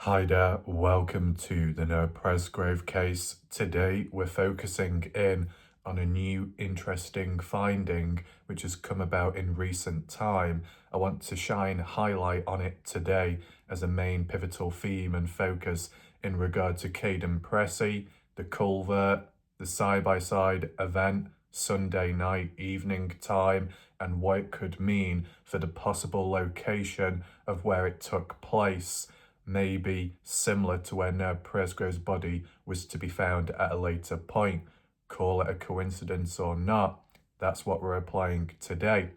Hi there, welcome to the Noah Presgrove case. Today we're focusing in on a new interesting finding which has come about in recent time. I want to shine a highlight on it today as a main pivotal theme and focus in regard to Kaden Pressy, the culvert, the side-by-side event, Sunday night, evening time, and what it could mean for the possible location of where it took place. Maybe similar to where Noah Presgrove's body was to be found at a later point. Call it a coincidence or not, that's what we're applying today.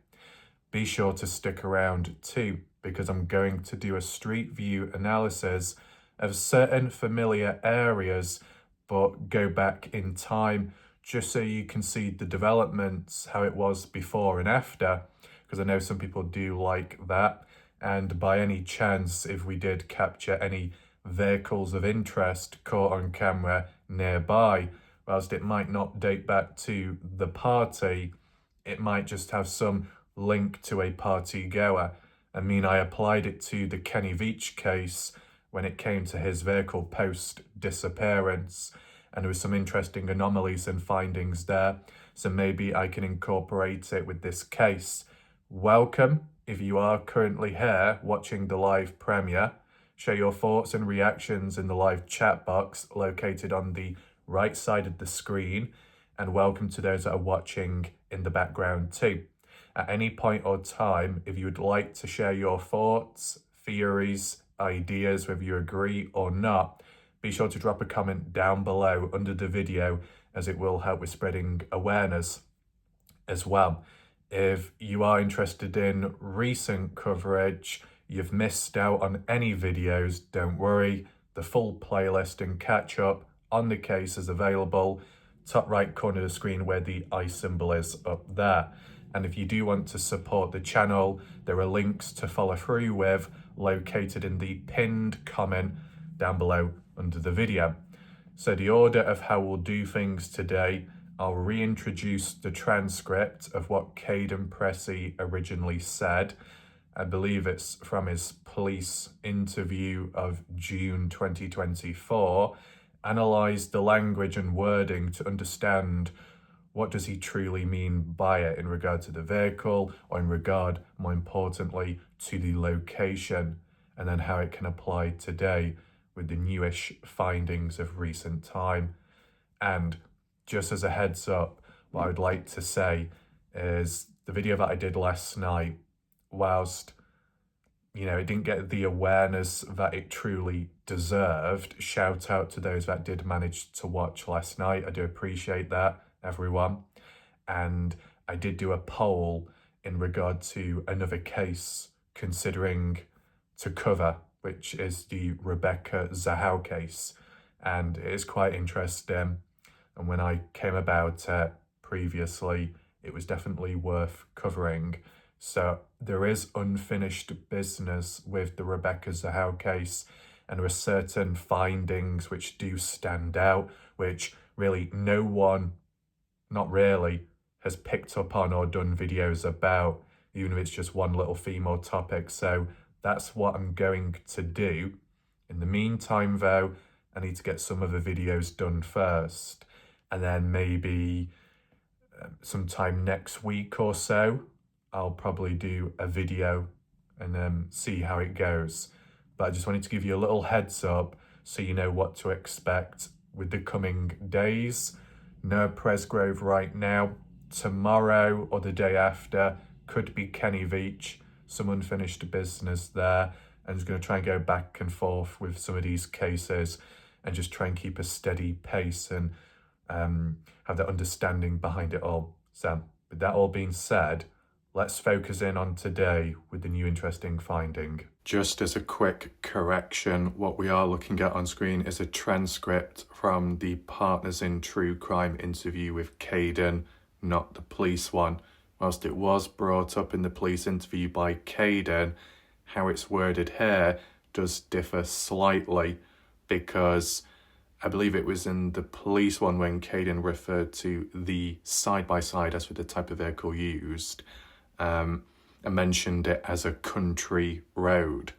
Be sure to stick around too, because I'm going to do a street view analysis of certain familiar areas, but go back in time just so you can see the developments, how it was before and after, because I know some people do like that. And by any chance, if we did capture any vehicles of interest caught on camera nearby, whilst it might not date back to the party, it might just have some link to a party goer. I mean, I applied it to the Kenny Veach case when it came to his vehicle post disappearance, and there was some interesting anomalies and findings there, so maybe I can incorporate it with this case. Welcome. If you are currently here watching the live premiere, share your thoughts and reactions in the live chat box located on the right side of the screen, and welcome to those that are watching in the background too. At any point or time, if you would like to share your thoughts, theories, ideas, whether you agree or not, be sure to drop a comment down below under the video, as it will help with spreading awareness as well. If you are interested in recent coverage, you've missed out on any videos, don't worry. The full playlist and catch up on the case is available. Top right corner of the screen where the I symbol is up there. And if you do want to support the channel, there are links to follow through with located in the pinned comment down below under the video. So the order of how we'll do things today: I'll reintroduce the transcript of what Kaden Pressy originally said. I believe it's from his police interview of June 2024. Analyse the language and wording to understand what does he truly mean by it in regard to the vehicle, or in regard, more importantly, to the location, and then how it can apply today with the newish findings of recent time. And just as a heads up, what I would like to say is the video that I did last night, whilst, it didn't get the awareness that it truly deserved, shout out to those that did manage to watch last night. I do appreciate that, everyone. And I did do a poll in regard to another case considering to cover, which is the Rebecca Zahau case. And it is quite interesting. And when I came about it previously, it was definitely worth covering. So there is unfinished business with the Rebecca Zahau case, and there are certain findings which do stand out, which really no one, not really, has picked up on or done videos about, even if it's just one little theme or topic. So that's what I'm going to do. In the meantime, though, I need to get some other videos done first. And then maybe sometime next week or so, I'll probably do a video and see how it goes. But I just wanted to give you a little heads up so you know what to expect with the coming days. Noah Presgrove right now. Tomorrow or the day after could be Kenny Veach, some unfinished business there. I'm just going to try and go back and forth with some of these cases and just try and keep a steady pace and have that understanding behind it all. So with that all being said, let's focus in on today with the new interesting finding. Just as a quick correction, what we are looking at on screen is a transcript from the Partners in True Crime interview with Kaden, not the police one. Whilst it was brought up in the police interview by Kaden, how it's worded here does differ slightly, because I believe it was in the police one when Kaden referred to the side-by-side as for the type of vehicle used, and mentioned it as a country road.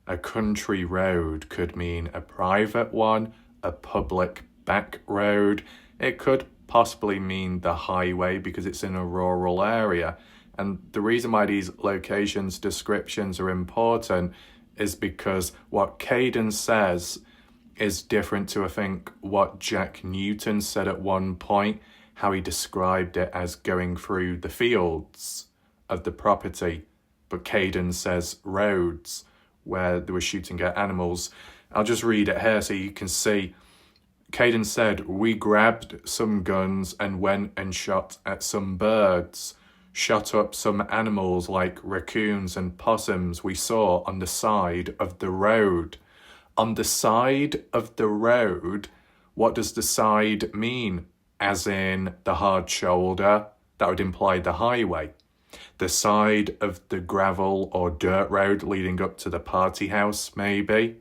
A country road could mean a private one, a public back road. It could possibly mean the highway because it's in a rural area. And the reason why these locations descriptions are important is because what Kaden says is different to, I think, what Jack Newton said at one point, how he described it as going through the fields of the property. But Kaden says roads, where they were shooting at animals. I'll just read it here so you can see. Kaden said, "We grabbed some guns and went and shot at some birds, shot up some animals like raccoons and possums we saw on the side of the road." On the side of the road, what does the side mean? As in the hard shoulder? That would imply the highway. The side of the gravel or dirt road leading up to the party house, maybe.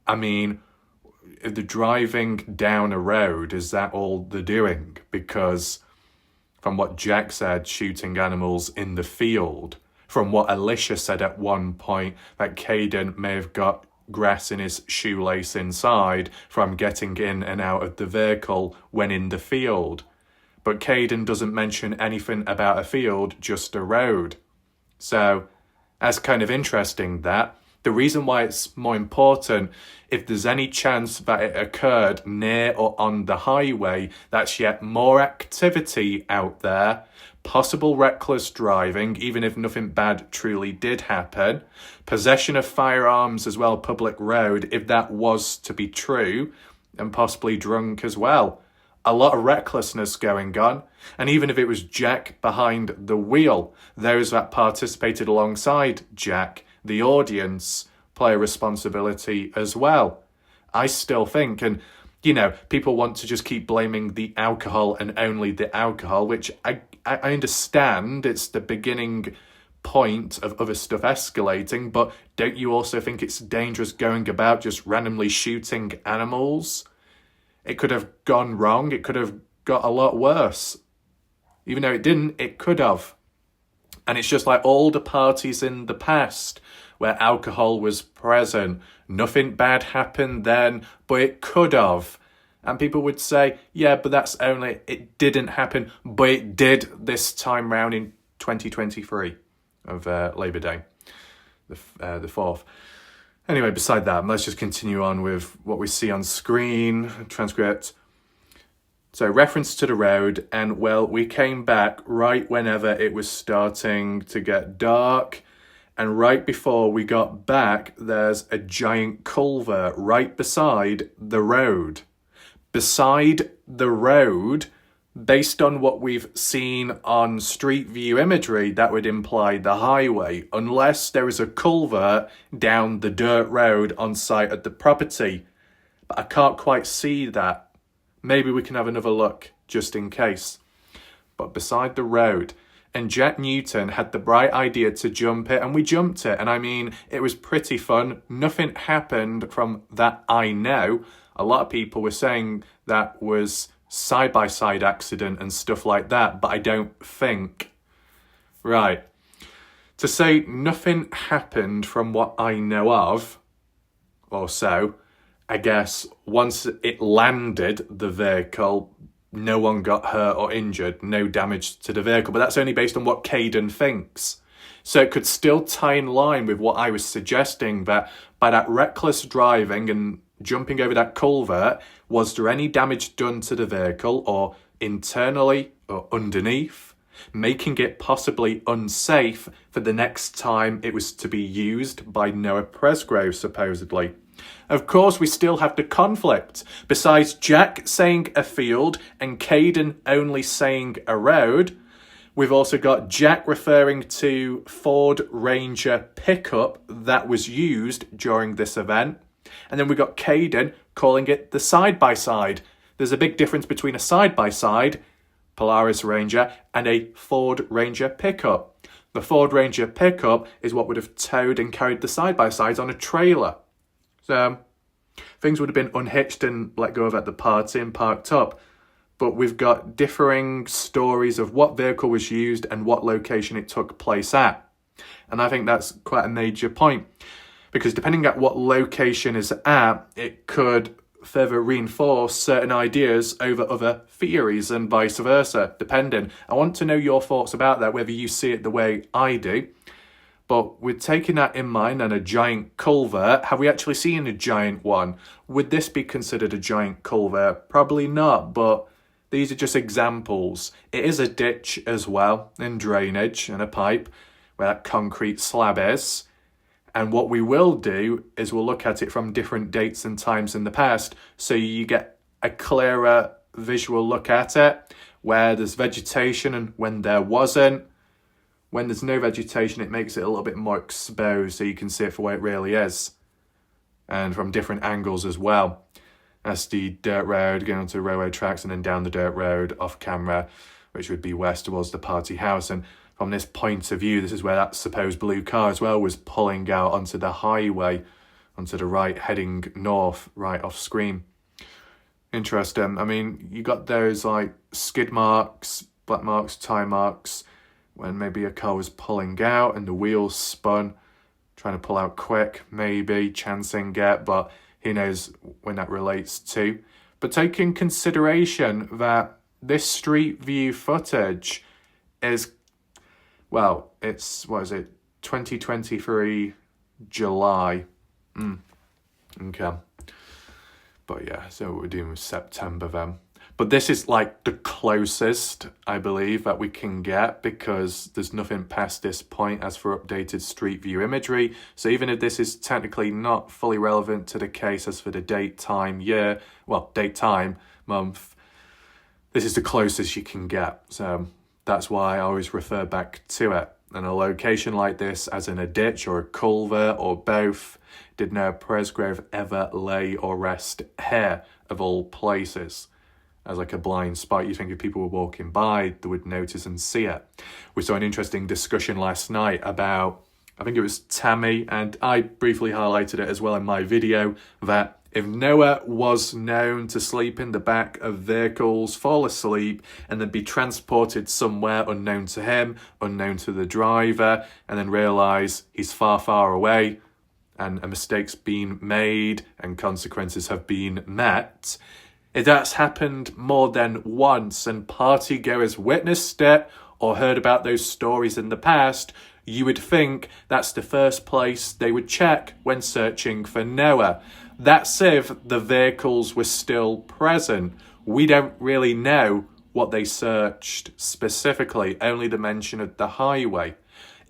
I mean, if they're driving down a road, is that all they're doing? Because from what Jack said, shooting animals in the field. From what Alicia said at one point, that Kaden may have got grass in his shoelace inside from getting in and out of the vehicle when in the field. But Kaden doesn't mention anything about a field, just a road. So that's kind of interesting, that. The reason why it's more important, if there's any chance that it occurred near or on the highway, that's yet more activity out there, possible reckless driving, even if nothing bad truly did happen, possession of firearms as well, public road, if that was to be true, and possibly drunk as well. A lot of recklessness going on, and even if it was Jack behind the wheel, those that participated alongside Jack, the audience, play a responsibility as well. I still think, and people want to just keep blaming the alcohol and only the alcohol, which I understand it's the beginning point of other stuff escalating, but don't you also think it's dangerous going about just randomly shooting animals? It could have gone wrong. It could have got a lot worse. Even though it didn't, it could have. And it's just like all the parties in the past where alcohol was present. Nothing bad happened then, but it could have. And people would say, yeah, but that's only, it didn't happen, but it did this time round in 2023 of Labour Day, the 4th. Anyway, beside that, let's just continue on with what we see on screen, transcript. So reference to the road, and well, we came back right whenever it was starting to get dark. And right before we got back, there's a giant culvert right beside the road. Beside the road, based on what we've seen on Street View imagery, that would imply the highway, unless there is a culvert down the dirt road on site at the property. But I can't quite see that. Maybe we can have another look, just in case. But beside the road, and Jack Newton had the bright idea to jump it, and we jumped it. And I mean, it was pretty fun. Nothing happened from that I know. A lot of people were saying that was side-by-side accident and stuff like that, but I don't think. Right. To say nothing happened from what I know of, or so, I guess once it landed the vehicle, no one got hurt or injured, no damage to the vehicle, but that's only based on what Kaden thinks. So it could still tie in line with what I was suggesting, that by that reckless driving and jumping over that culvert, was there any damage done to the vehicle or internally or underneath, making it possibly unsafe for the next time it was to be used by Noah Presgrove, supposedly. Of course, we still have the conflict. Besides Jack saying a field and Kaden only saying a road, we've also got Jack referring to Ford Ranger pickup that was used during this event. And then we got Kaden calling it the side-by-side. There's a big difference between a side-by-side, Polaris Ranger, and a Ford Ranger pickup. The Ford Ranger pickup is what would have towed and carried the side-by-sides on a trailer. So things would have been unhitched and let go of at the party and parked up. But we've got differing stories of what vehicle was used and what location it took place at. And I think that's quite a major point. because depending on what location is at, it could further reinforce certain ideas over other theories and vice versa, depending. I want to know your thoughts about that, whether you see it the way I do. But with taking that in mind and a giant culvert, have we actually seen a giant one? Would this be considered a giant culvert? Probably not, but these are just examples. It is a ditch as well, and drainage and a pipe where that concrete slab is. And what we will do is we'll look at it from different dates and times in the past, so you get a clearer visual look at it, where there's vegetation and when there wasn't. When there's no vegetation, it makes it a little bit more exposed so you can see it for what it really is. And from different angles as well. That's the dirt road going onto the railway tracks and then down the dirt road off camera, which would be west towards the party house. And from this point of view, this is where that supposed blue car as well was pulling out onto the highway, onto the right, heading north, right off screen. Interesting. I mean, you got those like skid marks, black marks, tie marks, when maybe a car was pulling out and the wheels spun, trying to pull out quick, maybe, chancing it, but who knows when that relates to. But take in consideration that this street view footage is, well, it's, 2023 July. Okay. But yeah, so we're doing with September then. But this is like the closest, I believe, that we can get, because there's nothing past this point as for updated street view imagery. So even if this is technically not fully relevant to the case as for the date, time, year, well, date, time, month, this is the closest you can get. So that's why I always refer back to it. And a location like this, as in a ditch or a culvert or both, did Noah Presgrove ever lay or rest here, of all places? As like a blind spot, you think if people were walking by, they would notice and see it. We saw an interesting discussion last night about, I think it was Tammy, and I briefly highlighted it as well in my video, that if Noah was known to sleep in the back of vehicles, fall asleep, and then be transported somewhere unknown to him, unknown to the driver, and then realise he's far, far away, and a mistake's been made, and consequences have been met, if that's happened more than once and partygoers witnessed it or heard about those stories in the past, you would think that's the first place they would check when searching for Noah. That's if the vehicles were still present. We don't really know what they searched specifically, only the mention of the highway.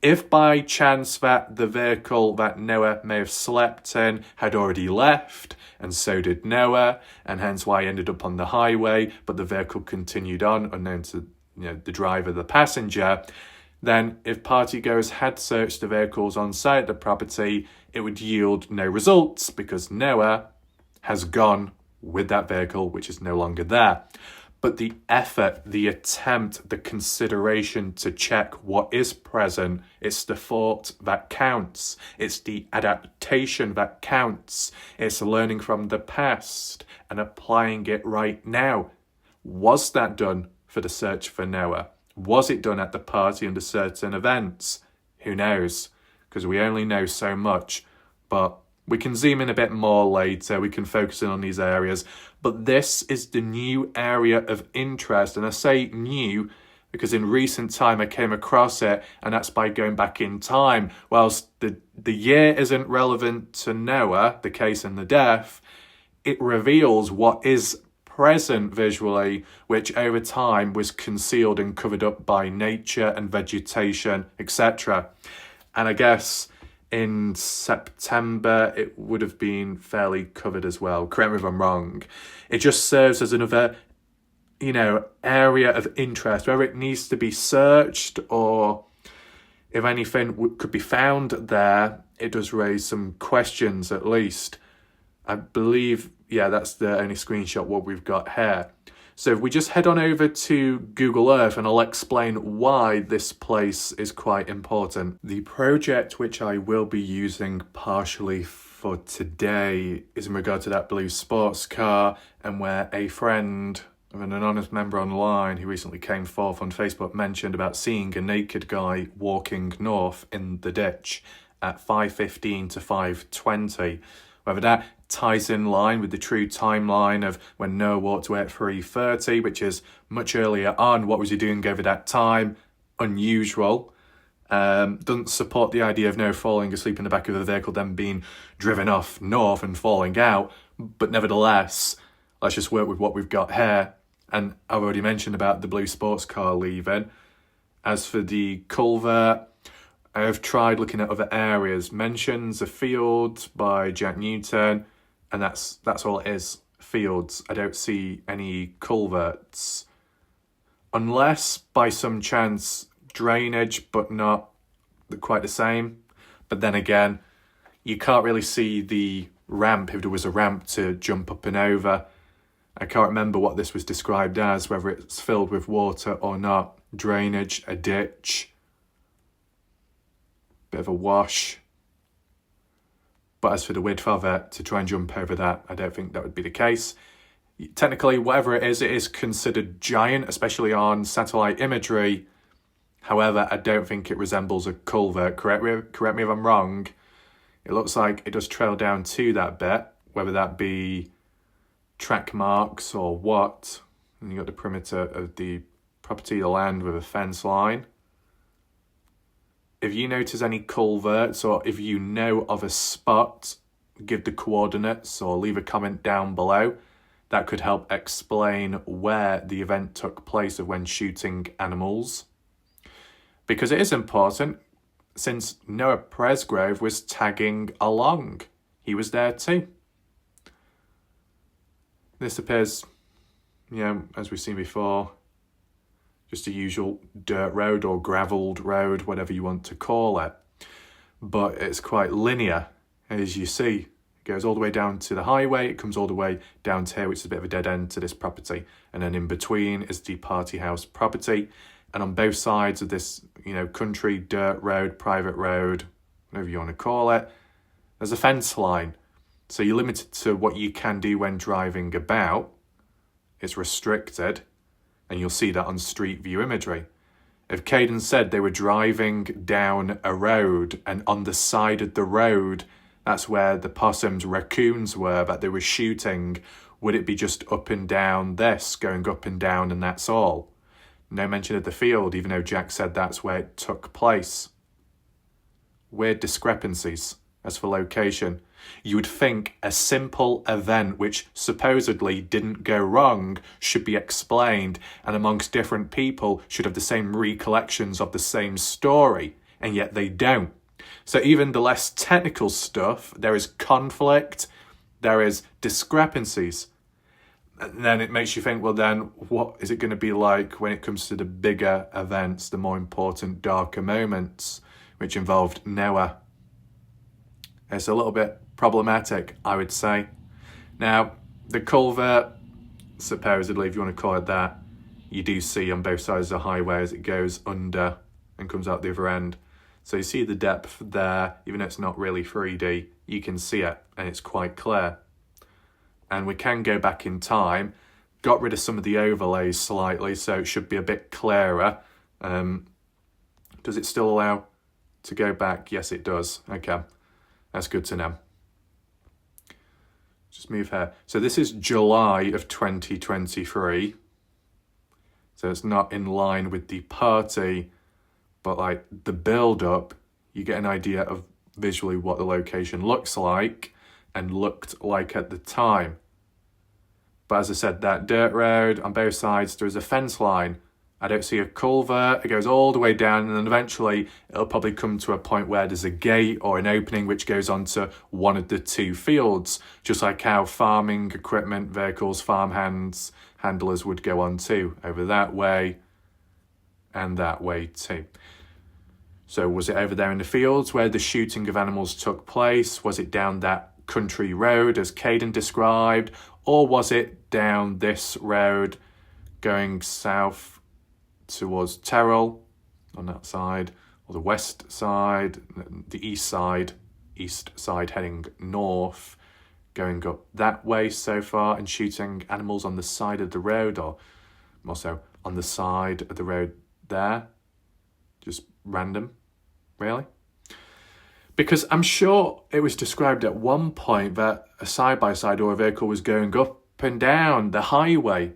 If by chance that the vehicle that Noah may have slept in had already left, and so did Noah, and hence why he ended up on the highway, but the vehicle continued on, unknown to the driver, the passenger, then if partygoers had searched the vehicles on site at the property, it would yield no results, because Noah has gone with that vehicle, which is no longer there. But the effort, the attempt, the consideration to check what is present, it's the thought that counts. It's the adaptation that counts. It's learning from the past and applying it right now. Was that done for the search for Noah? Was it done at the party under certain events? Who knows? Because we only know so much. But we can zoom in a bit more later. We can focus in on these areas. But this is the new area of interest. And I say new because in recent time I came across it, and that's by going back in time. Whilst the year isn't relevant to Noah, the case and the death, it reveals what is present visually, which over time was concealed and covered up by nature and vegetation, etc. And I guess in September, it would have been fairly covered as well. Correct me if I'm wrong. It just serves as another, area of interest, whether it needs to be searched or if anything could be found there. It does raise some questions, at least. I believe, that's the only screenshot what we've got here. So if we just head on over to Google Earth, and I'll explain why this place is quite important. The project which I will be using partially for today is in regard to that blue sports car, and where a friend of an anonymous member online who recently came forth on Facebook mentioned about seeing a naked guy walking north in the ditch. at 5:15 to 5:20. Whether that ties in line with the true timeline of when Noah walked away at 3:30, which is much earlier on. What was he doing over that time? Unusual. Doesn't support the idea of Noah falling asleep in the back of the vehicle, then being driven off north and falling out. But nevertheless, let's just work with what we've got here. And I've already mentioned about the blue sports car leaving. As for the culvert, I've tried looking at other areas. Mentions a field by Jack Newton, and that's all it is. Fields. I don't see any culverts. Unless by some chance drainage, but not quite the same. But then again, you can't really see the ramp, if there was a ramp to jump up and over. I can't remember what this was described as, whether it's filled with water or not. Drainage, a ditch, bit of a wash. But as for the width of it, to try and jump over that, I don't think that would be the case. Technically, whatever it is considered giant, especially on satellite imagery. However, I don't think it resembles a culvert. Correct me if I'm wrong. It looks like it does trail down to that bit, whether that be track marks or what. And you got the perimeter of the property, the land with a fence line. If you notice any culverts or if you know of a spot, give the coordinates or leave a comment down below. That could help explain where the event took place of when shooting animals. Because it is important, since Noah Presgrove was tagging along. He was there too. This appears, as we've seen before, just a usual dirt road or gravelled road, whatever you want to call it. But it's quite linear, as you see. It goes all the way down to the highway, it comes all the way down to here, which is a bit of a dead end to this property. And then in between is the party house property. And on both sides of this, country, dirt road, private road, whatever you want to call it, there's a fence line. So you're limited to what you can do when driving about. It's restricted. And you'll see that on street view imagery. If Kaden said they were driving down a road and on the side of the road, that's where the possums, raccoons were that they were shooting, would it be just up and down this, going up and down and that's all? No mention of the field, even though Jack said that's where it took place. Weird discrepancies as for location. You would think a simple event which supposedly didn't go wrong should be explained and amongst different people should have the same recollections of the same story, and yet they don't. So even the less technical stuff, there is conflict, there is discrepancies. And then it makes you think, well then, what is it going to be like when it comes to the bigger events, the more important, darker moments, which involved Noah? It's a little bit problematic, I would say. Now, the culvert, supposedly, if you want to call it that, you do see on both sides of the highway as it goes under and comes out the other end. So you see the depth there, even though it's not really 3D, you can see it and it's quite clear. And we can go back in time, got rid of some of the overlays slightly, so it should be a bit clearer. Does it still allow to go back? Yes, it does. Okay, that's good to know. Just move here. So this is July of 2023. So it's not in line with the party, but like the build-up, you get an idea of visually what the location looks like and looked like at the time. But as I said, that dirt road on both sides, there's a fence line. I don't see a culvert. It goes all the way down and then eventually it'll probably come to a point where there's a gate or an opening which goes onto one of the two fields, just like how farming equipment, vehicles, farmhands, handlers would go on too, over that way and that way too. So was it over there in the fields where the shooting of animals took place? Was it down that country road as Kaden described? Or was it down this road going south towards Terrell on that side, or the west side, the east side heading north, going up that way so far and shooting animals on the side of the road, or also on the side of the road there? Just random, really? Because I'm sure it was described at one point that a side-by-side or a vehicle was going up and down the highway. I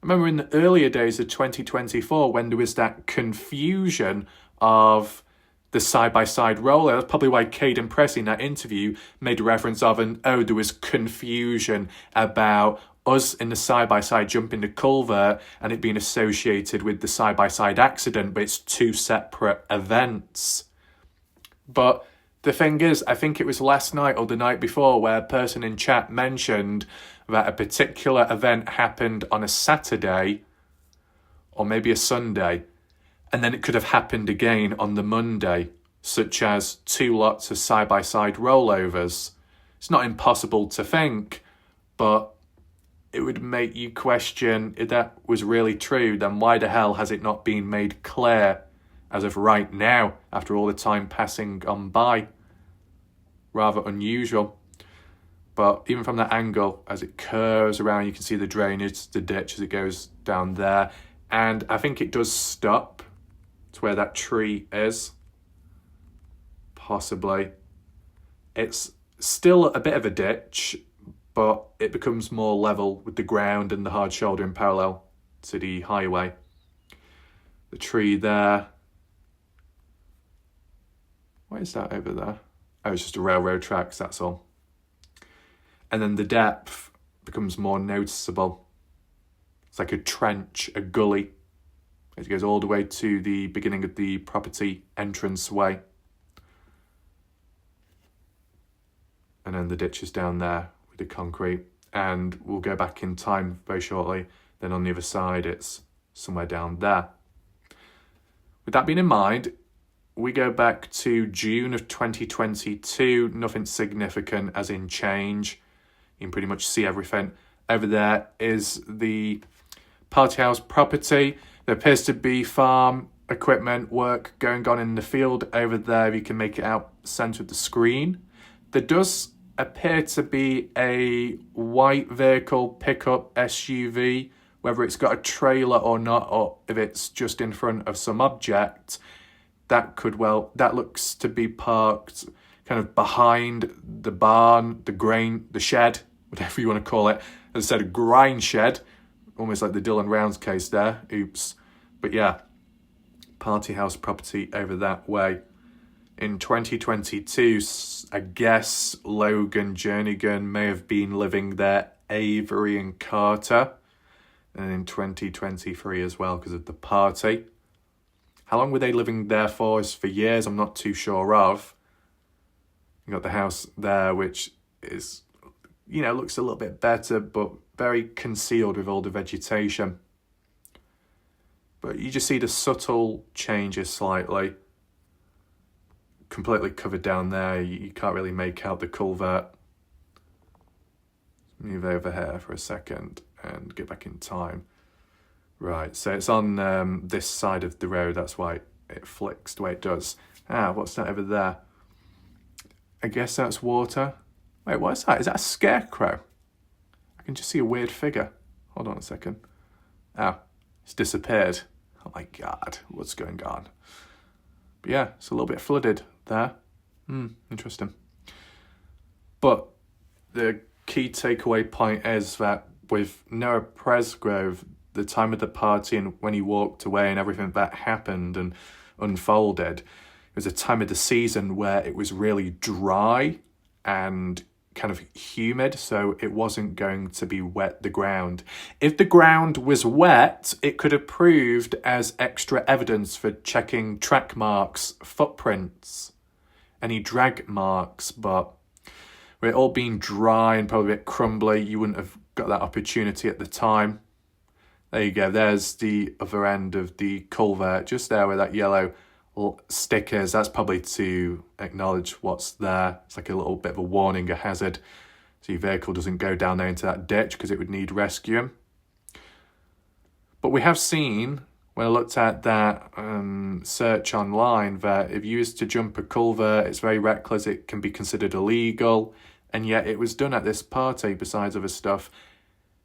remember in the earlier days of 2024 when there was that confusion of the side-by-side roller. That's probably why Kaden Pressy in that interview made a reference of, there was confusion about us in the side-by-side jumping the culvert and it being associated with the side-by-side accident, but it's two separate events. But the thing is, I think it was last night or the night before where a person in chat mentioned that a particular event happened on a Saturday or maybe a Sunday, and then it could have happened again on the Monday, such as two lots of side-by-side rollovers. It's not impossible to think, but it would make you question if that was really true, then why the hell has it not been made clear as of right now, after all the time passing on by? Rather unusual. But even from that angle, as it curves around, you can see the drainage, the ditch as it goes down there. And I think it does stop to where that tree is. Possibly. It's still a bit of a ditch, but it becomes more level with the ground and the hard shoulder in parallel to the highway. The tree there. What is that over there? Oh, it's just a railroad tracks, that's all. And then the depth becomes more noticeable. It's like a trench, a gully. It goes all the way to the beginning of the property entranceway. And then the ditch is down there with the concrete. And we'll go back in time very shortly. Then on the other side, it's somewhere down there. With that being in mind, we go back to June of 2022. Nothing significant as in change. You can pretty much see everything. Over there is the party house property. There appears to be farm equipment work going on in the field over there. You can make it out centre of the screen. There does appear to be a white vehicle pickup SUV, whether it's got a trailer or not, or if it's just in front of some object. That looks to be parked kind of behind the barn, the shed, whatever you want to call it. As I said, a grind shed, almost like the Dylan Rounds case there. Oops. But yeah, party house property over that way. In 2022, I guess Logan Jernigan may have been living there, Avery and Carter. And in 2023 as well because of the party. How long were they living there for? Is for years, I'm not too sure of. You got the house there, which is, looks a little bit better, but very concealed with all the vegetation. But you just see the subtle changes slightly. Completely covered down there. You can't really make out the culvert. Move over here for a second and get back in time. Right, so it's on this side of the road. That's why it flicks the way it does. What's that over there? I guess that's water. Wait, what is that? Is that a scarecrow? I can just see a weird figure. Hold on a second. It's disappeared. Oh my God, what's going on? But yeah, it's a little bit flooded there. Interesting. But the key takeaway point is that with Noah Presgrove, the time of the party and when he walked away and everything that happened and unfolded, it was a time of the season where it was really dry and kind of humid, so it wasn't going to be wet, the ground. If the ground was wet, it could have proved as extra evidence for checking track marks, footprints, any drag marks, but with it all being dry and probably a bit crumbly, you wouldn't have got that opportunity at the time. There you go, there's the other end of the culvert, just there where that yellow stick is. That's probably to acknowledge what's there. It's like a little bit of a warning, a hazard, so your vehicle doesn't go down there into that ditch because it would need rescuing. But we have seen, when I looked at that search online, that if you used to jump a culvert, it's very reckless, it can be considered illegal, and yet it was done at this party besides other stuff.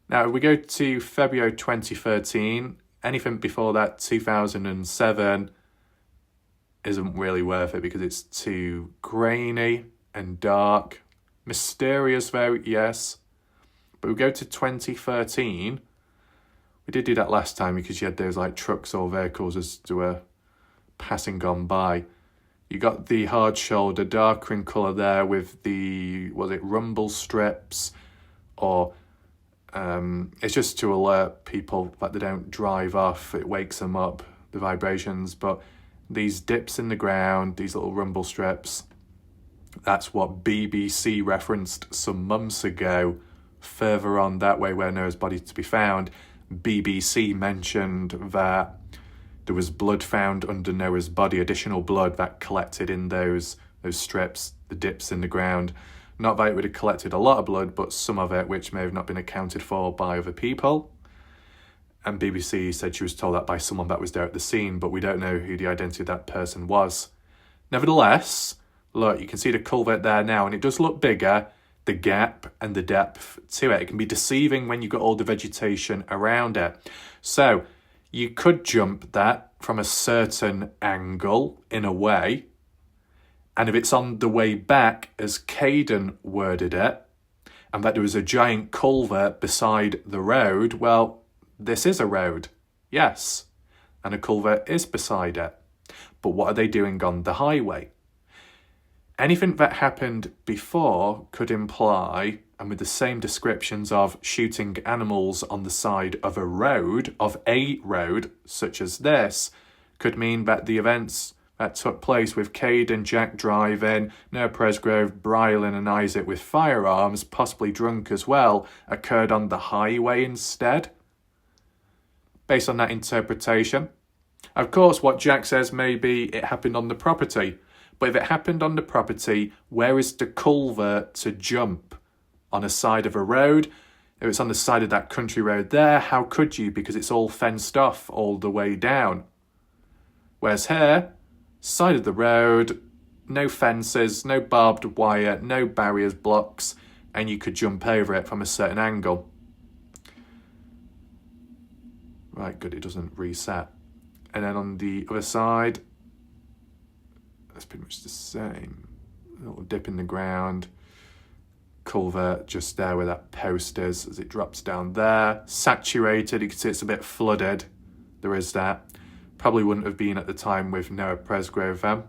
Now, if we go to February 2013, anything before that, 2007, isn't really worth it because it's too grainy and dark. Mysterious though, yes. But we go to 2013. We did do that last time because you had those like trucks or vehicles as to were passing on by. You got the hard shoulder, darker in colour there with the, was it rumble strips? Or it's just to alert people that they don't drive off. It wakes them up, the vibrations. But these dips in the ground, these little rumble strips, that's what BBC referenced some months ago. Further on that way where Noah's body to be found, BBC mentioned that there was blood found under Noah's body, additional blood that collected in those strips, the dips in the ground. Not that it would have collected a lot of blood, but some of it which may have not been accounted for by other people. And BBC said she was told that by someone that was there at the scene, but we don't know who the identity of that person was. Nevertheless, look, you can see the culvert there now, and it does look bigger, the gap and the depth to it. It can be deceiving when you've got all the vegetation around it. So you could jump that from a certain angle in a way, and if it's on the way back, as Kaden worded it, and that there was a giant culvert beside the road, well, this is a road, yes, and a culvert is beside it. But what are they doing on the highway? Anything that happened before could imply, and with the same descriptions of shooting animals on the side of a road, such as this, could mean that the events that took place with Cade and Jack driving, Noah Presgrove, Brylan and Isaac with firearms, possibly drunk as well, occurred on the highway instead. Based on that interpretation. Of course, what Jack says maybe it happened on the property. But if it happened on the property, where is the culvert to jump? On a side of a road? If it's on the side of that country road there, how could you? Because it's all fenced off all the way down. Whereas here, side of the road, no fences, no barbed wire, no barriers, blocks, and you could jump over it from a certain angle. Right, good, it doesn't reset. And then on the other side, that's pretty much the same. A little dip in the ground. Culvert just there where that post is as it drops down there. Saturated, you can see it's a bit flooded. There is that. Probably wouldn't have been at the time with Noah Presgrove then.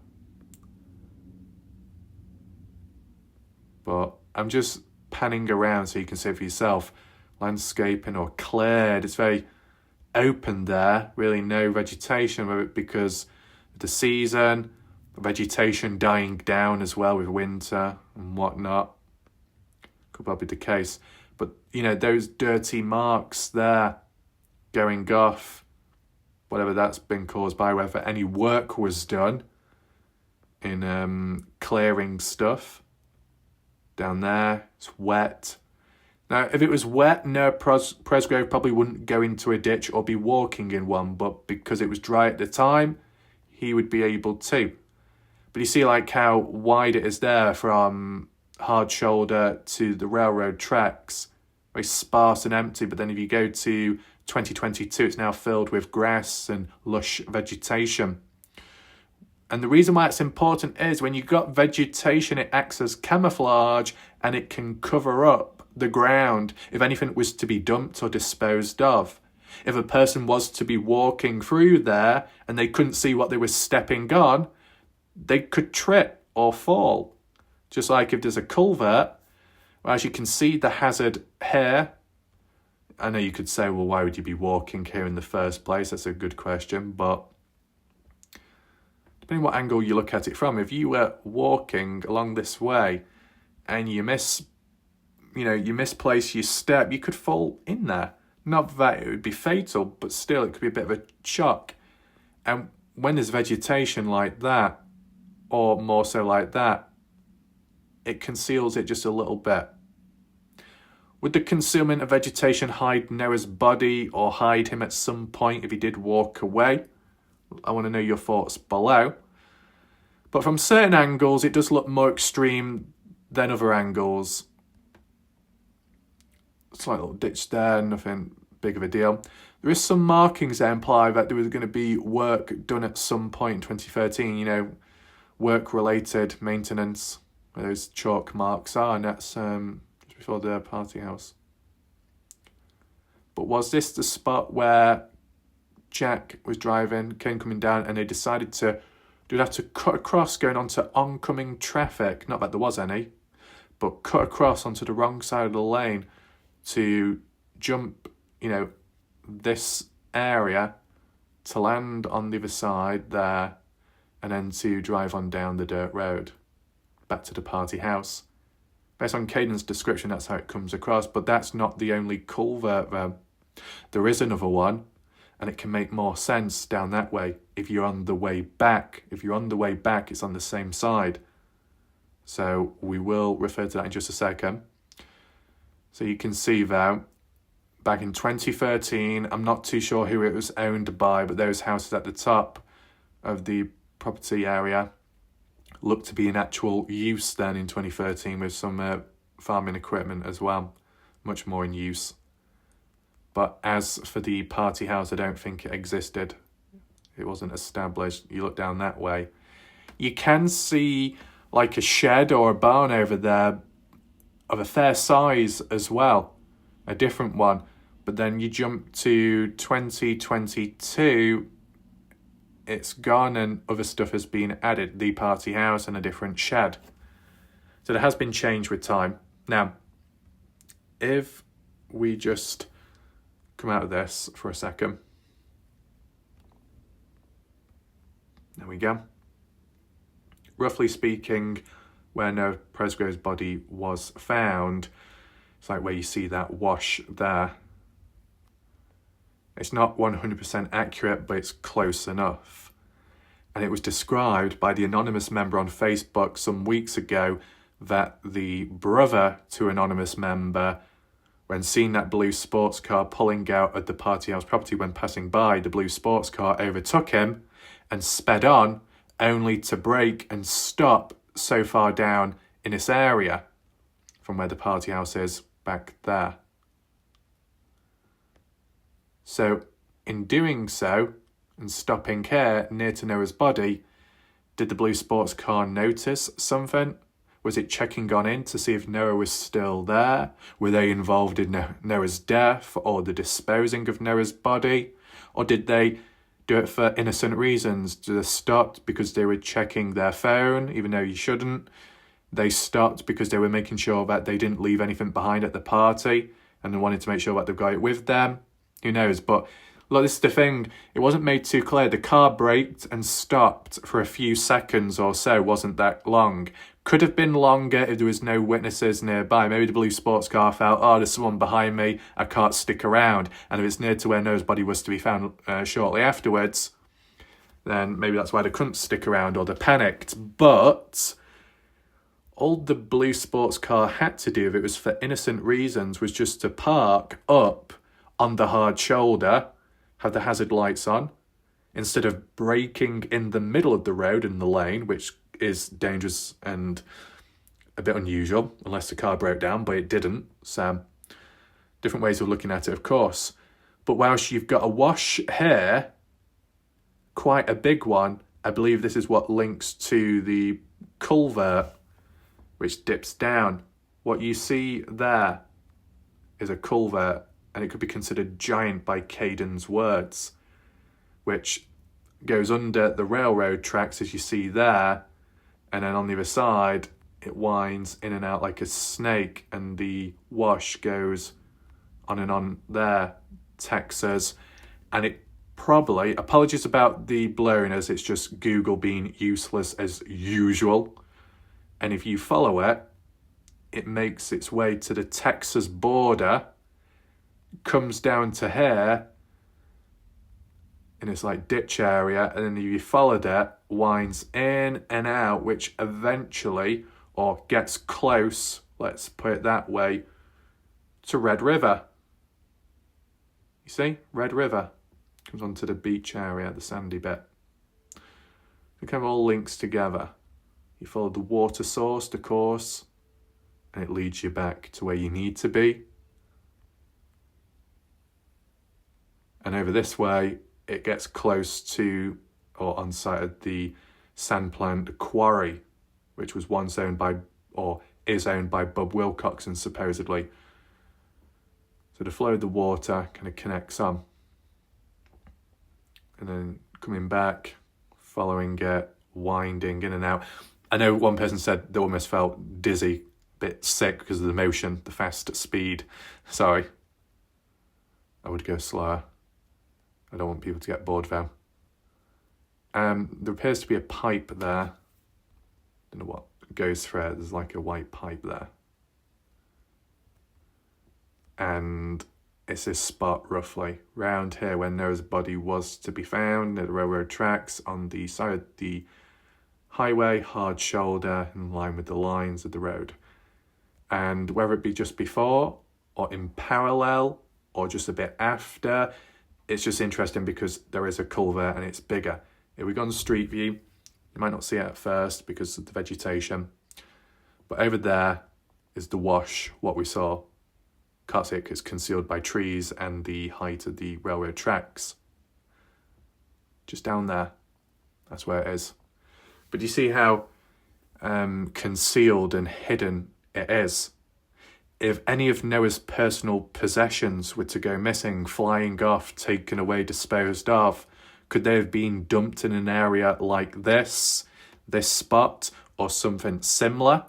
But I'm just panning around so you can see it for yourself. Landscaping or cleared. It's very open there. Really no vegetation with it because of the season. Vegetation dying down as well with winter and whatnot. Could probably be the case. But, you know, those dirty marks there going off, whatever that's been caused by, whether any work was done in clearing stuff. Down there, it's wet. Now, if it was wet, Noah Presgrove probably wouldn't go into a ditch or be walking in one, but because it was dry at the time, he would be able to. But you see like how wide it is there from hard shoulder to the railroad tracks. Very sparse and empty, but then if you go to 2022, it's now filled with grass and lush vegetation. And the reason why it's important is when you've got vegetation, it acts as camouflage and it can cover up the ground if anything was to be dumped or disposed of. If a person was to be walking through there and they couldn't see what they were stepping on, they could trip or fall. Just like if there's a culvert, well, as you can see the hazard here. I know you could say, well, why would you be walking here in the first place? That's a good question, but depending what angle you look at it from, if you were walking along this way and you misplace your step, you could fall in there. Not that it would be fatal, but still it could be a bit of a shock. And when there's vegetation like that, or more so like that, it conceals it just a little bit. Would the concealment of vegetation hide Noah's body or hide him at some point if he did walk away? I want to know your thoughts below. But from certain angles, it does look more extreme than other angles. Slight little ditch there, nothing big of a deal. There is some markings that imply that there was going to be work done at some point in 2013, you know, work-related maintenance, where those chalk marks are, and that's just before the party house. But was this the spot where Jack was driving, came coming down, and they decided to have to cut across going onto oncoming traffic, not that there was any, but cut across onto the wrong side of the lane to jump, you know, this area to land on the other side there, and then to drive on down the dirt road back to the party house. Based on Kaden's description, that's how it comes across, but that's not the only culvert there. There is another one, and it can make more sense down that way. If you're on the way back, it's on the same side. So we will refer to that in just a second. So you can see there, back in 2013, I'm not too sure who it was owned by, but those houses at the top of the property area looked to be in actual use then in 2013, with some farming equipment as well, much more in use. But as for the party house, I don't think it existed. It wasn't established. You look down that way, you can see like a shed or a barn over there of a fair size as well, a different one. But then you jump to 2022, it's gone and other stuff has been added, the party house and a different shed. So there has been change with time. Now, if we just come out of this for a second. There we go. Roughly speaking, where Noah Presgrove's body was found, it's like where you see that wash there. It's not 100% accurate, but it's close enough. And it was described by the anonymous member on Facebook some weeks ago that the brother to anonymous member, when seeing that blue sports car pulling out of the party house property when passing by, the blue sports car overtook him and sped on, only to brake and stop so far down in this area from where the party house is back there. So in doing so and stopping here near to Noah's body, did the blue sports car notice something? Was it checking on in to see if Noah was still there? Were they involved in Noah's death or the disposing of Noah's body? Or did they do it for innocent reasons? They stopped because they were checking their phone, even though you shouldn't. They stopped because they were making sure that they didn't leave anything behind at the party and they wanted to make sure that they've got it with them. Who knows? But look, this is the thing. It wasn't made too clear. The car braked and stopped for a few seconds or so. Wasn't that long. Could have been longer if there was no witnesses nearby. Maybe the blue sports car felt, oh, there's someone behind me, I can't stick around. And if it's near to where Noah's body was to be found shortly afterwards, then maybe that's why they couldn't stick around or they panicked. But all the blue sports car had to do, if it was for innocent reasons, was just to park up on the hard shoulder, have the hazard lights on, instead of braking in the middle of the road in the lane, which is dangerous and a bit unusual, unless the car broke down, but it didn't. So, different ways of looking at it, of course. But whilst you've got a wash here, quite a big one, I believe this is what links to the culvert, which dips down. What you see there is a culvert, and it could be considered giant by Kaden's words, which goes under the railroad tracks, as you see there, and then on the other side, it winds in and out like a snake, and the wash goes on and on there, Texas. And it probably, apologies about the blurriness, it's just Google being useless as usual. And if you follow it, it makes its way to the Texas border, comes down to here, in this like ditch area, and then if you followed it, winds in and out, which eventually, or gets close, let's put it that way, to Red River. You see, Red River comes onto the beach area, the sandy bit. It kind of all links together. You follow the water source, the course, and it leads you back to where you need to be. And over this way, it gets close to or on site at the sand plant quarry, which was once owned by, or is owned by Bob Wilcoxon, supposedly. So the flow of the water kind of connects on. And then coming back, following it, winding in and out. I know one person said they almost felt dizzy, a bit sick because of the motion, the fast speed. Sorry. I would go slower. I don't want people to get bored though. There appears to be a pipe there. Don't know what goes through it. There's like a white pipe there. And it's this spot roughly round here where Noah's body was to be found, at the railroad tracks on the side of the highway, hard shoulder, in line with the lines of the road. And whether it be just before or in parallel or just a bit after, it's just interesting because there is a culvert and it's bigger. If we go on street view, you might not see it at first because of the vegetation. But over there is the wash, what we saw. Can't see it because it's concealed by trees and the height of the railroad tracks. Just down there, that's where it is. But you see how concealed and hidden it is. If any of Noah's personal possessions were to go missing, flying off, taken away, disposed of, could they have been dumped in an area like this spot, or something similar?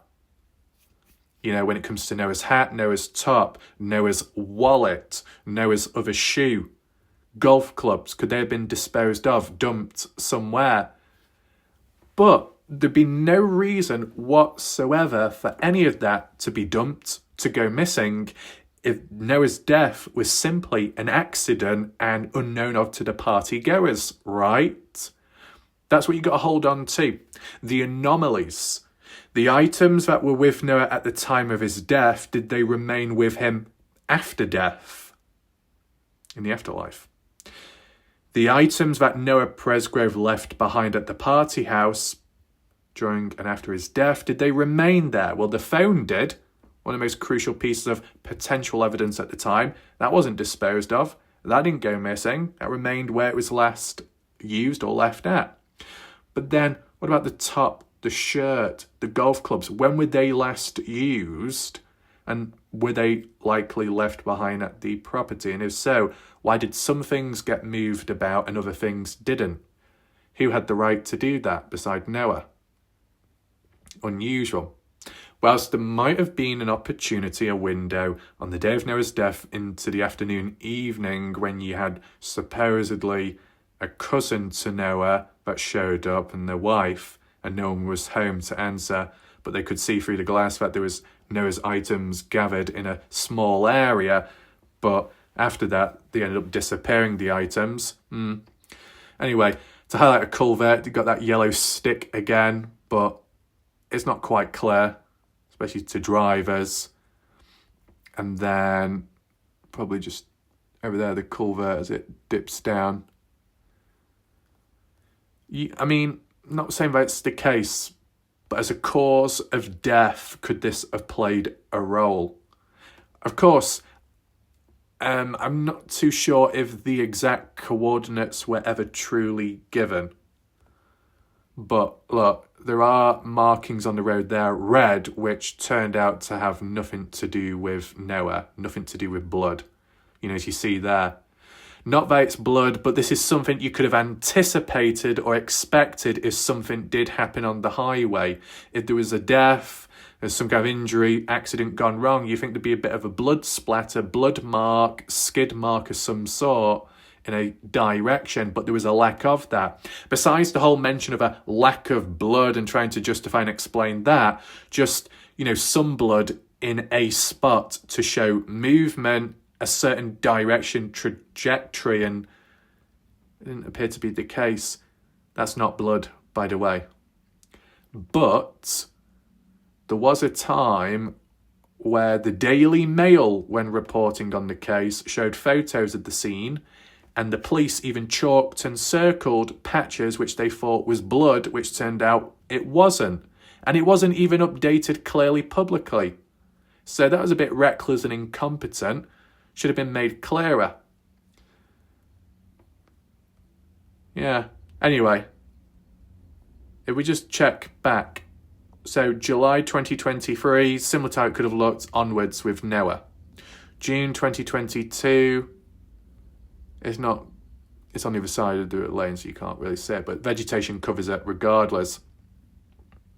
You know, when it comes to Noah's hat, Noah's top, Noah's wallet, Noah's other shoe, golf clubs, could they have been disposed of, dumped somewhere? But there'd be no reason whatsoever for any of that to be dumped, to go missing, if Noah's death was simply an accident and unknown of to the party goers, right? That's what you got to hold on to. The anomalies. The items that were with Noah at the time of his death, did they remain with him after death? In the afterlife. The items that Noah Presgrove left behind at the party house during and after his death, did they remain there? Well, the phone did. One of the most crucial pieces of potential evidence at the time. That wasn't disposed of. That didn't go missing. That remained where it was last used or left at. But then, what about the top, the shirt, the golf clubs? When were they last used? And were they likely left behind at the property? And if so, why did some things get moved about and other things didn't? Who had the right to do that beside Noah? Unusual. Whilst there might have been an opportunity, a window, on the day of Noah's death into the afternoon, evening, when you had supposedly a cousin to Noah that showed up and their wife, and no one was home to answer, but they could see through the glass that there was Noah's items gathered in a small area, but after that, they ended up disappearing, the items. Anyway, to highlight a culvert, you've got that yellow stick again, but it's not quite clear, especially to drivers. And then probably just over there, the culvert as it dips down. I mean, not saying that it's the case, but as a cause of death, could this have played a role? Of course, I'm not too sure if the exact coordinates were ever truly given. But look, there are markings on the road there, red, which turned out to have nothing to do with Noah, nothing to do with blood. You know, as you see there. Not that it's blood, but this is something you could have anticipated or expected if something did happen on the highway. If there was a death, there's some kind of injury, accident gone wrong, you think there'd be a bit of a blood splatter, blood mark, skid mark of some sort in a direction, but there was a lack of that. Besides the whole mention of a lack of blood and trying to justify and explain that, just, you know, some blood in a spot to show movement, a certain direction, trajectory, and it didn't appear to be the case. That's not blood, by the way. But there was a time where the Daily Mail, when reporting on the case, showed photos of the scene, and the police even chalked and circled patches which they thought was blood, which turned out it wasn't. And it wasn't even updated clearly publicly. So that was a bit reckless and incompetent. Should have been made clearer. Yeah. Anyway, if we just check back. So July 2023, similar to how it could have looked onwards with Noah. June 2022, it's on the other side of the lane, so you can't really see it, but vegetation covers it regardless.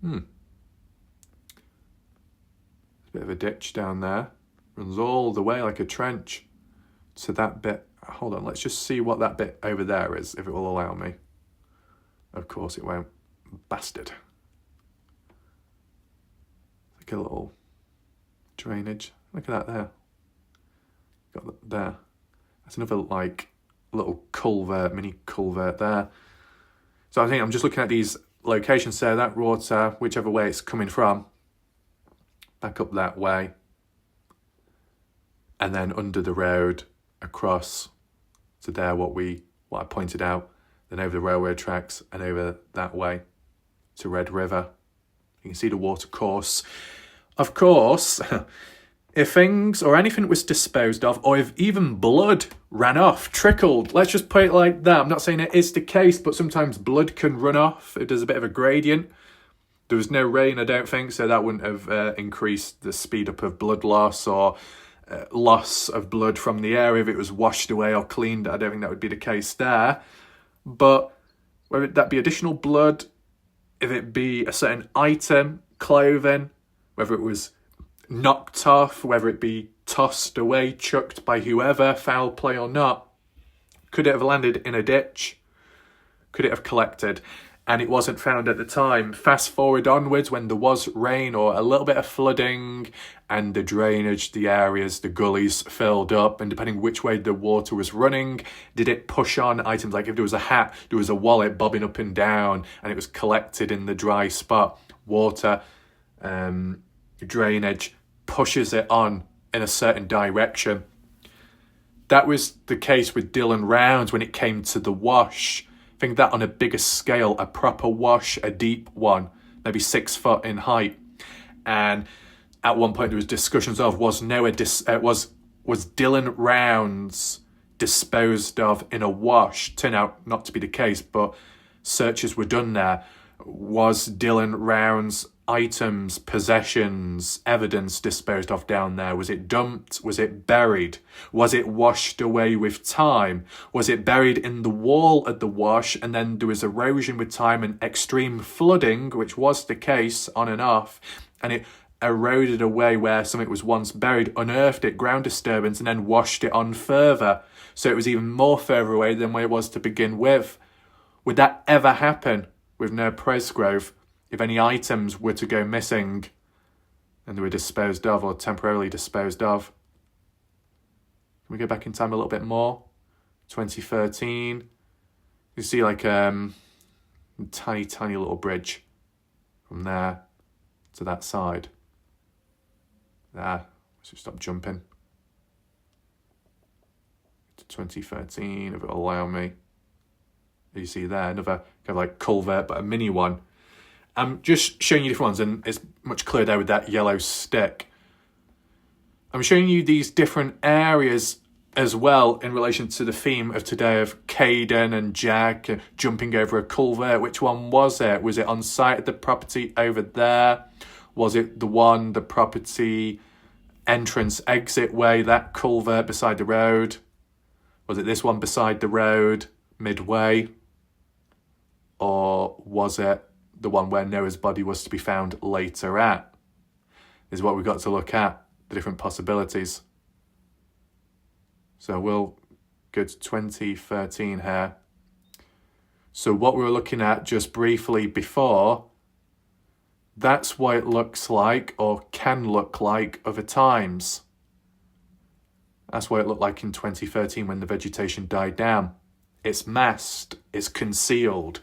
There's a bit of a ditch down there. Runs all the way like a trench to that bit. Hold on, let's just see what that bit over there is, if it will allow me. Of course it won't. Bastard. Like a little drainage. Look at that there. Got that there. That's another like little culvert, mini culvert there. So I think I'm just looking at these locations there. That water, whichever way it's coming from, back up that way, and then under the road across to there, what I pointed out, then over the railway tracks and over that way to Red River. You can see the water course. Of course, if things or anything was disposed of, or if even blood ran off, trickled, let's just put it like that. I'm not saying it is the case, but sometimes blood can run off. It does a bit of a gradient. There was no rain, I don't think, so that wouldn't have increased the speed up of blood loss or loss of blood from the area. If it was washed away or cleaned, I don't think that would be the case there. But whether that be additional blood, if it be a certain item, clothing, whether it was knocked off, whether it be tossed away, chucked by whoever, foul play or not, could it have landed in a ditch? Could it have collected? And it wasn't found at the time. Fast forward onwards when there was rain or a little bit of flooding and the drainage, the areas, the gullies filled up, and depending which way the water was running, did it push on items like if there was a hat, there was a wallet bobbing up and down and it was collected in the dry spot. Water, drainage pushes it on in a certain direction. That was the case with Dylan Rounds when it came to the wash. I think that on a bigger scale, a proper wash, a deep one, maybe 6 foot in height. And at one point there was discussions of was Dylan Rounds disposed of in a wash? Turned out not to be the case, but searches were done there. Was Dylan Rounds' items, possessions, evidence disposed of down there? Was it dumped? Was it buried? Was it washed away with time? Was it buried in the wall at the wash and then there was erosion with time and extreme flooding, which was the case on and off, and it eroded away where something was once buried, unearthed it, ground disturbance, and then washed it on further, so it was even more further away than where it was to begin with? Would that ever happen with Noah Presgrove if any items were to go missing and they were disposed of or temporarily disposed of? Can we go back in time a little bit more? 2013. You see like a tiny little bridge from there to that side. There. Let's stop jumping. To 2013, if it'll allow me. You see there, another kind of like culvert, but a mini one. I'm just showing you different ones, and it's much clearer there with that yellow stick. I'm showing you these different areas as well in relation to the theme of today of Kaden and Jack jumping over a culvert. Which one was it? Was it on site at the property over there? Was it the property entrance exit way, that culvert beside the road? Was it this one beside the road, midway? Or was it the one where Noah's body was to be found later at? Is what we've got to look at, the different possibilities. So we'll go to 2013 here. So what we were looking at just briefly before, that's what it looks like or can look like other times. That's what it looked like in 2013 when the vegetation died down. It's masked, it's concealed.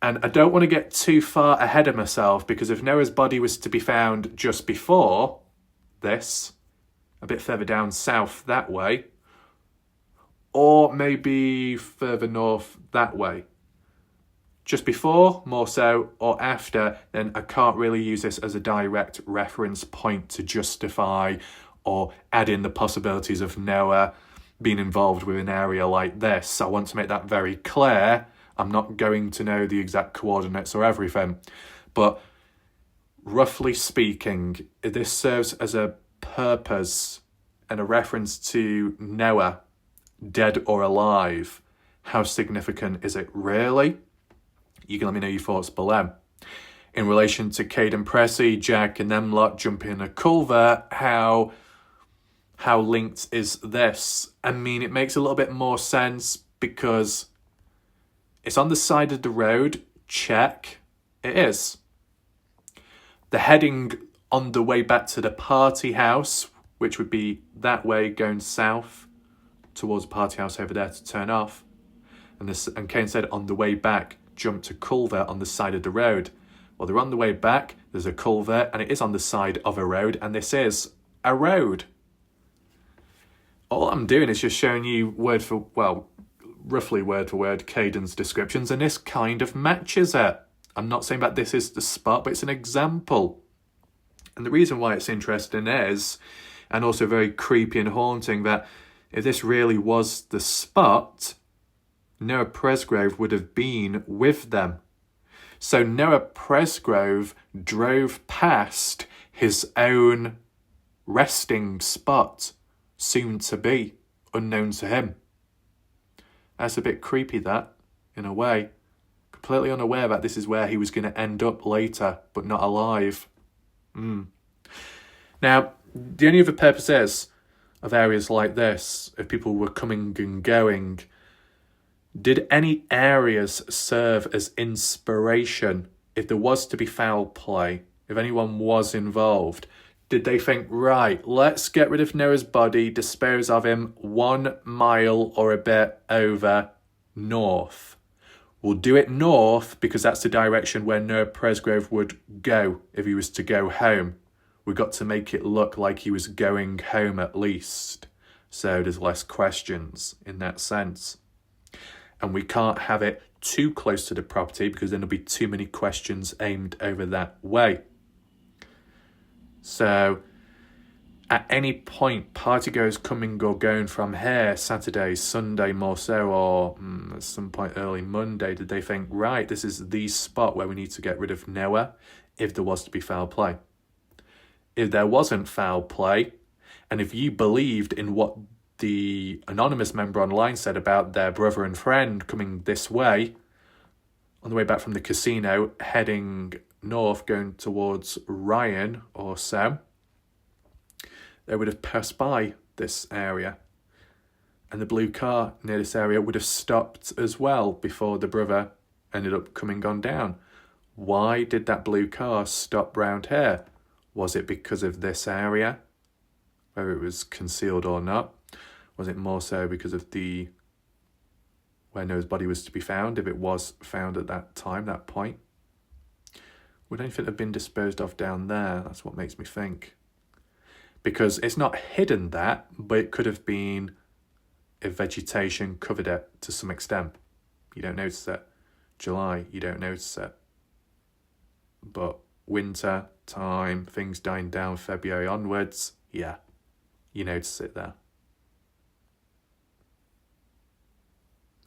And I don't want to get too far ahead of myself, because if Noah's body was to be found just before this, a bit further down south that way, or maybe further north that way, just before, more so, or after, then I can't really use this as a direct reference point to justify or add in the possibilities of Noah been involved with an area like this. I want to make that very clear. I'm not going to know the exact coordinates or everything, but roughly speaking, this serves as a purpose and a reference to Noah, dead or alive. How significant is it really? You can let me know your thoughts below. In relation to Kaden Pressy, Jack and them lot jumping in a culvert, how linked is this? I mean, it makes a little bit more sense because it's on the side of the road. Check. It is. The heading on the way back to the party house, which would be that way going south towards the party house over there to turn off. And Kane said on the way back, jump to culvert on the side of the road. Well, they're on the way back, there's a culvert, and it is on the side of a road, and this is a road. All I'm doing is just showing you roughly word for word Kaden's descriptions, and this kind of matches it. I'm not saying that this is the spot, but it's an example. And the reason why it's interesting is, and also very creepy and haunting, that if this really was the spot, Noah Presgrove would have been with them. So Noah Presgrove drove past his own resting spot, soon to be, unknown to him. That's a bit creepy, that, in a way. Completely unaware that this is where he was going to end up later, but not alive. Now, the only other purpose is of areas like this, if people were coming and going, did any areas serve as inspiration if there was to be foul play, if anyone was involved? Did they think, right, let's get rid of Noah's body, dispose of him 1 mile or a bit over north? We'll do it north because that's the direction where Noah Presgrove would go if he was to go home. We got to make it look like he was going home at least, so there's less questions in that sense. And we can't have it too close to the property because then there'll be too many questions aimed over that way. So at any point, partygoers coming or going from here, Saturday, Sunday more so, or at some point early Monday, did they think, right, this is the spot where we need to get rid of Noah if there was to be foul play? If there wasn't foul play, and if you believed in what the anonymous member online said about their brother and friend coming this way, on the way back from the casino, heading north, going towards Ryan or so, they would have passed by this area. And the blue car near this area would have stopped as well before the brother ended up coming on down. Why did that blue car stop round here? Was it because of this area, whether it was concealed or not? Was it more so because of where Noah's body was to be found, if it was found at that time, that point? Would anything have been disposed of down there? That's what makes me think. Because it's not hidden that, but it could have been if vegetation covered it to some extent. You don't notice it. July, you don't notice it. But winter time, things dying down February onwards, yeah, you notice it there.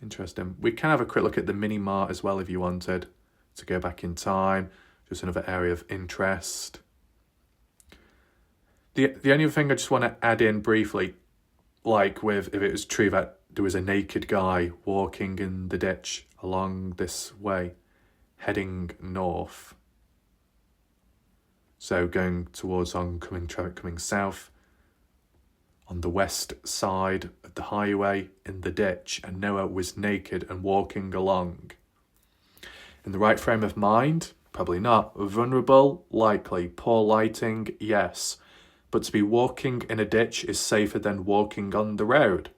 Interesting. We can have a quick look at the mini mart as well if you wanted to go back in time. Just another area of interest. The only other thing I just want to add in briefly, like with if it was true that there was a naked guy walking in the ditch along this way, heading north. So going towards oncoming traffic coming south, on the west side of the highway in the ditch, and Noah was naked and walking along. In the right frame of mind? Probably not. Vulnerable? Likely. Poor lighting? Yes. But to be walking in a ditch is safer than walking on the road.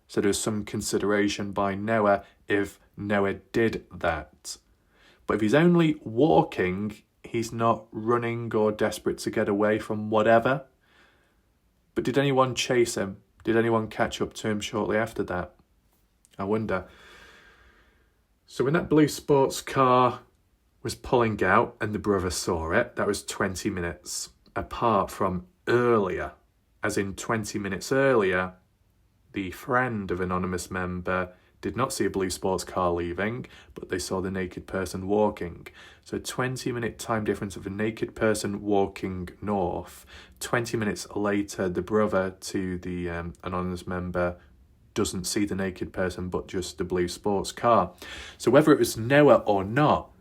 So there's some consideration by Noah if Noah did that. But if he's only walking, he's not running or desperate to get away from whatever. But did anyone chase him? Did anyone catch up to him shortly after that? I wonder. So when that blue sports car was pulling out and the brother saw it, that was 20 minutes apart from earlier. As in 20 minutes earlier, the friend of anonymous member did not see a blue sports car leaving, but they saw the naked person walking. So 20-minute time difference of a naked person walking north. 20 minutes later, the brother to the anonymous member doesn't see the naked person, but just the blue sports car. So whether it was Noah or not,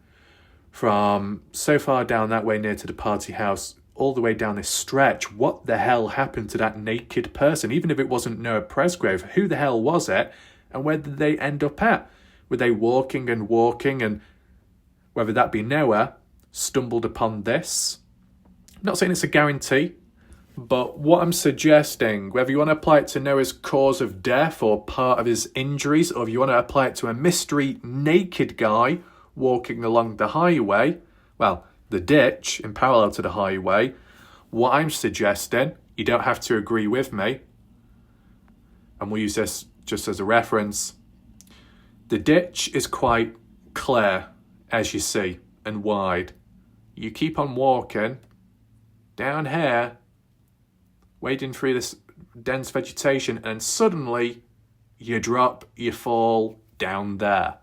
from so far down that way near to the party house, all the way down this stretch, what the hell happened to that naked person? Even if it wasn't Noah Presgrove, who the hell was it? And where did they end up at? Were they walking, and whether that be Noah, stumbled upon this? I'm not saying it's a guarantee, but what I'm suggesting, whether you want to apply it to Noah's cause of death or part of his injuries, or if you want to apply it to a mystery naked guy walking along the highway, well, the ditch in parallel to the highway, what I'm suggesting, you don't have to agree with me, and we'll use this just as a reference. The ditch is quite clear, as you see, and wide. You keep on walking down here, wading through this dense vegetation, and suddenly you fall down there.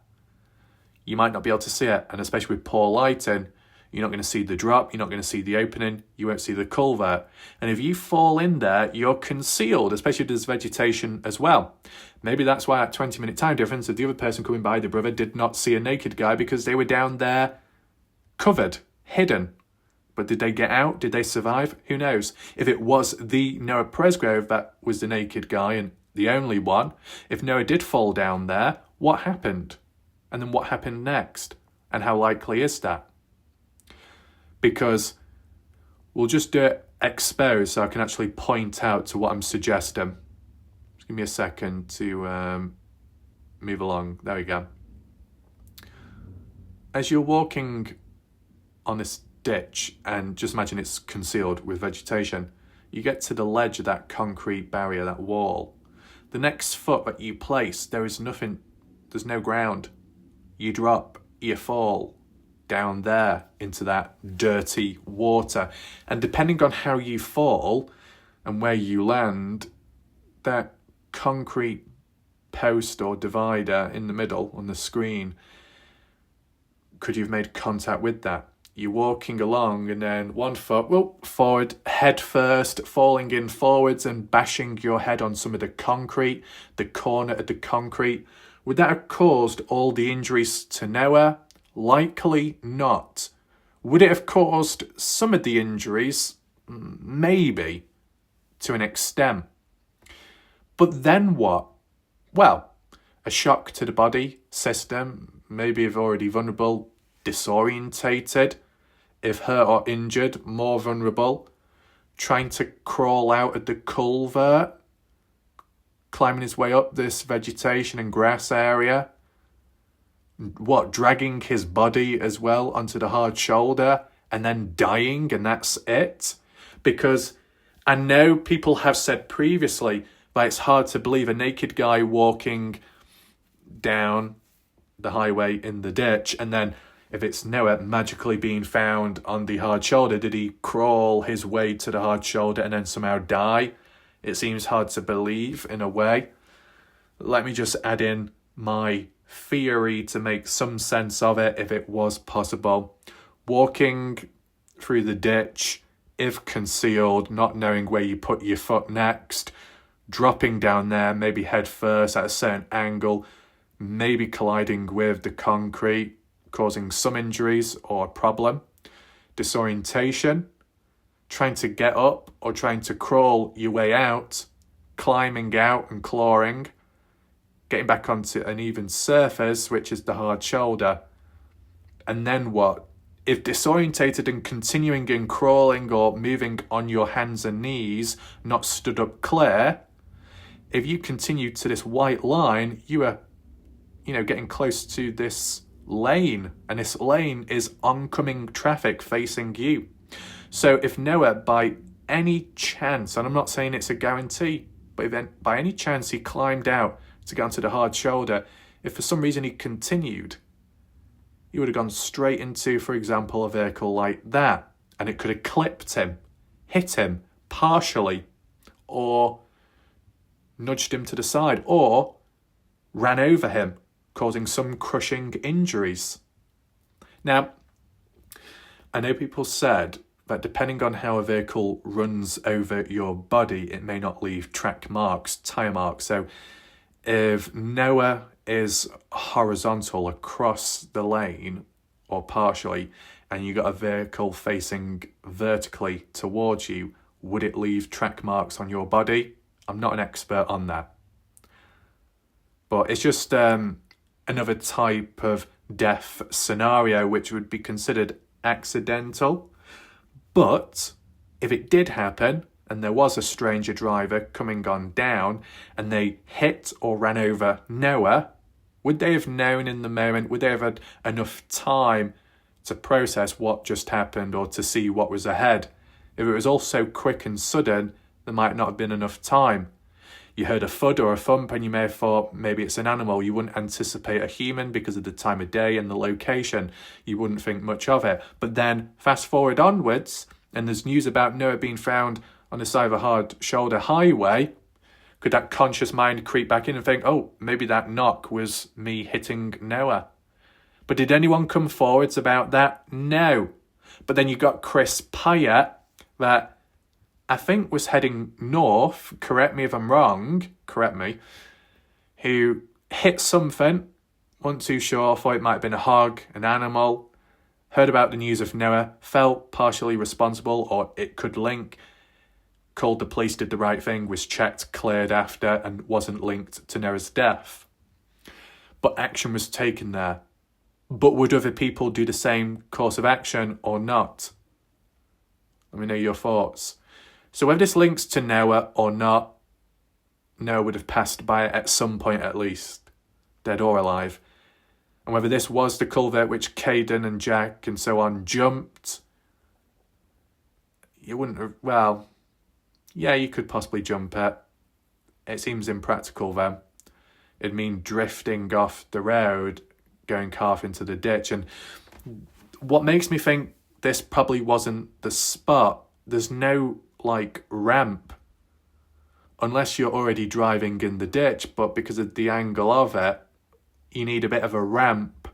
You might not be able to see it, and especially with poor lighting, you're not going to see the drop, you're not going to see the opening, you won't see the culvert. And if you fall in there, you're concealed, especially if there's vegetation as well. Maybe that's why at 20-minute time difference, if the other person coming by, the brother, did not see a naked guy because they were down there covered, hidden. But did they get out? Did they survive? Who knows? If it was the Noah Presgrove that was the naked guy and the only one, if Noah did fall down there, what happened? And then what happened next? And how likely is that? Because we'll just do it exposed so I can actually point out to what I'm suggesting. Just give me a second to move along. There we go. As you're walking on this ditch, and just imagine it's concealed with vegetation, you get to the ledge of that concrete barrier, that wall. The next foot that you place, there is nothing, there's no ground. You drop, you fall down there into that dirty water. And depending on how you fall and where you land, that concrete post or divider in the middle on the screen, could you have made contact with that? You're walking along and then one foot, forward, head first, falling in forwards and bashing your head on some of the concrete, the corner of the concrete. Would that have caused all the injuries to Noah? Likely not. Would it have caused some of the injuries? Maybe, to an extent. But then what? Well, a shock to the body system, maybe if already vulnerable, disorientated, if hurt or injured, more vulnerable, trying to crawl out of the culvert, climbing his way up this vegetation and grass area, dragging his body as well onto the hard shoulder and then dying, and that's it? Because I know people have said previously that it's hard to believe a naked guy walking down the highway in the ditch, and then if it's Noah magically being found on the hard shoulder, did he crawl his way to the hard shoulder and then somehow die? It seems hard to believe in a way. Let me just add in my theory to make some sense of it, if it was possible. Walking through the ditch, if concealed, not knowing where you put your foot next, dropping down there, maybe head first at a certain angle, maybe colliding with the concrete, causing some injuries or a problem. Disorientation, trying to get up or trying to crawl your way out, climbing out and clawing, getting back onto an even surface, which is the hard shoulder. And then what? If disorientated and continuing and crawling or moving on your hands and knees, not stood up clear, if you continue to this white line, you are, getting close to this lane, and this lane is oncoming traffic facing you. So if Noah, by any chance, and I'm not saying it's a guarantee, but if by any chance he climbed out to get onto the hard shoulder, if for some reason he continued, he would have gone straight into, for example, a vehicle like that, and it could have clipped him, hit him partially, or nudged him to the side or ran over him, causing some crushing injuries. Now, I know people said that depending on how a vehicle runs over your body, it may not leave track marks, tyre marks. So if Noah is horizontal across the lane or partially, and you got a vehicle facing vertically towards you, would it leave track marks on your body? I'm not an expert on that. But it's just another type of death scenario which would be considered accidental. But if it did happen and there was a stranger driver coming on down and they hit or ran over Noah, would they have known in the moment? Would they have had enough time to process what just happened or to see what was ahead? If it was all so quick and sudden, there might not have been enough time. You heard a thud or a thump and you may have thought maybe it's an animal. You wouldn't anticipate a human because of the time of day and the location. You wouldn't think much of it. But then fast forward onwards and there's news about Noah being found on the side of a hard shoulder highway. Could that conscious mind creep back in and think, oh, maybe that knock was me hitting Noah? But did anyone come forwards about that? No. But then you got Chris Pyatt that I think was heading north, correct me if I'm wrong, who hit something, wasn't too sure, thought it might have been a hog, an animal, heard about the news of Noah, felt partially responsible or it could link, called the police, did the right thing, was checked, cleared after and wasn't linked to Noah's death. But action was taken there. But would other people do the same course of action or not? Let me know your thoughts. So whether this links to Noah or not, Noah would have passed by it at some point at least, dead or alive. And whether this was the culvert which Kaden and Jack and so on jumped, you wouldn't have, well, yeah, you could possibly jump it. It seems impractical then. It'd mean drifting off the road, going half into the ditch. And what makes me think this probably wasn't the spot, there's no ramp unless you're already driving in the ditch, but because of the angle of it, you need a bit of a ramp,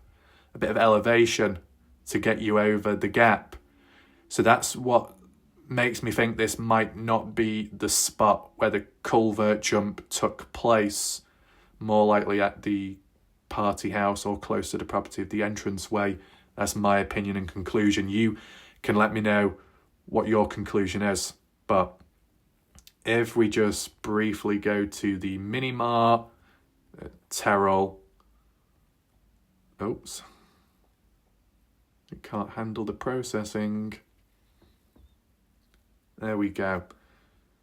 a bit of elevation to get you over the gap. So that's what makes me think this might not be the spot where the culvert jump took place, more likely at the party house or close to the property of the entranceway. That's my opinion and conclusion. You can let me know what your conclusion is. But if we just briefly go to the mini-mart, Terrell, oops, it can't handle the processing. There we go.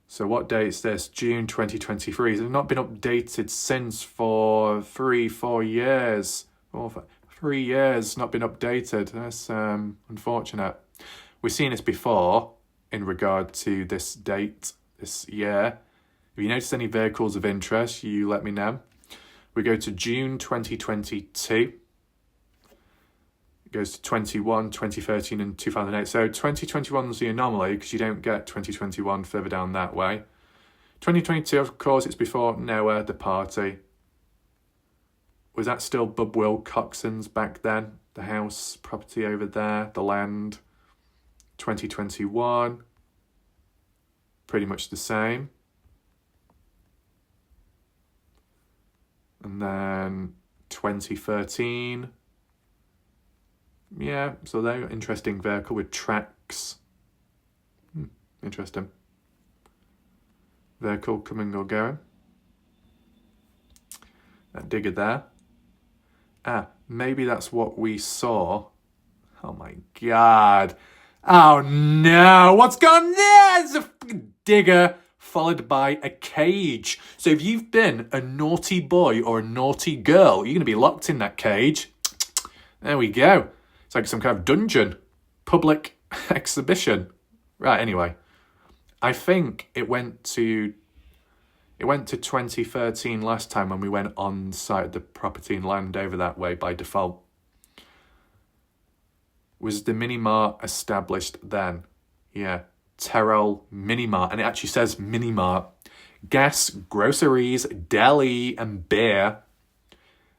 So what date's this? June 2023. It's not been updated since for 3-4 years. 3 years not been updated. That's unfortunate. We've seen this before in regard to this date, this year. If you notice any vehicles of interest, you let me know. We go to June 2022. It goes to 21, 2013 and 2008. So 2021 is the anomaly because you don't get 2021 further down that way. 2022, of course, it's before Noah, the party. Was that still Bub Wilcoxon's back then? The house, property over there, the land. 2021, pretty much the same. And then 2013, yeah, so they're interesting vehicle with tracks. Interesting. Vehicle coming or going. That digger there. Maybe that's what we saw. Oh my God. Oh no, what's gone there? It's a digger followed by a cage. So if you've been a naughty boy or a naughty girl, you're going to be locked in that cage. There we go. It's like some kind of dungeon. Public exhibition. Right, anyway. I think it went to 2013 last time when we went on site of the property and land over that way by default. Was the mini-mart established then? Yeah. Terrell Mini-Mart. And it actually says Mini-Mart. gas, groceries, deli, and beer.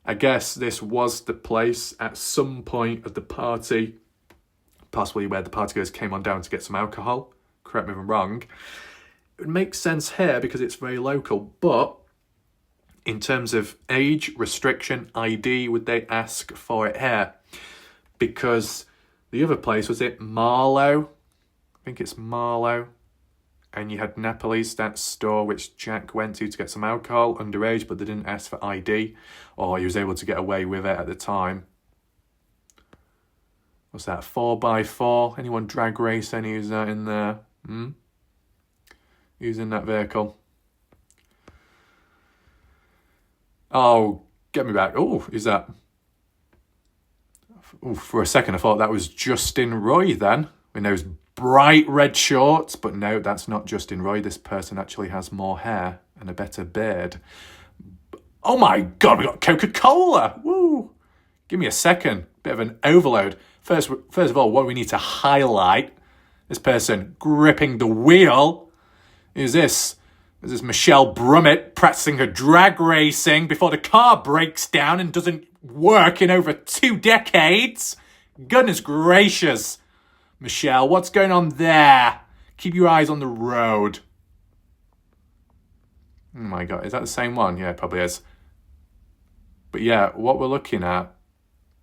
I guess this was the place at some point of the party, possibly where the partygoers came on down to get some alcohol. Correct me if I'm wrong. It would make sense here because it's very local, but in terms of age restriction, ID, would they ask for it here? Because the other place, was it Marlow? I think it's Marlow. And you had Napoli's, that store which Jack went to get some alcohol, underage, but they didn't ask for ID, or he was able to get away with it at the time. What's that, 4x4? Anyone drag race any who's in there? Who's in that vehicle? Oh, get me back. Oh, is that... Oh, for a second I thought that was Justin Roy then, in those bright red shorts, but no, that's not Justin Roy. This person actually has more hair and a better beard. Oh my God, we got Coca-Cola. Woo! Give me a second. Bit of an overload. First of all, what do we need to highlight? This person gripping the wheel. Who's this? This is Michelle Brummett practicing her drag racing before the car breaks down and doesn't work in over 2 decades. Goodness gracious. Michelle, what's going on there? Keep your eyes on the road. Oh my God, is that the same one? Yeah, it probably is. But yeah, what we're looking at,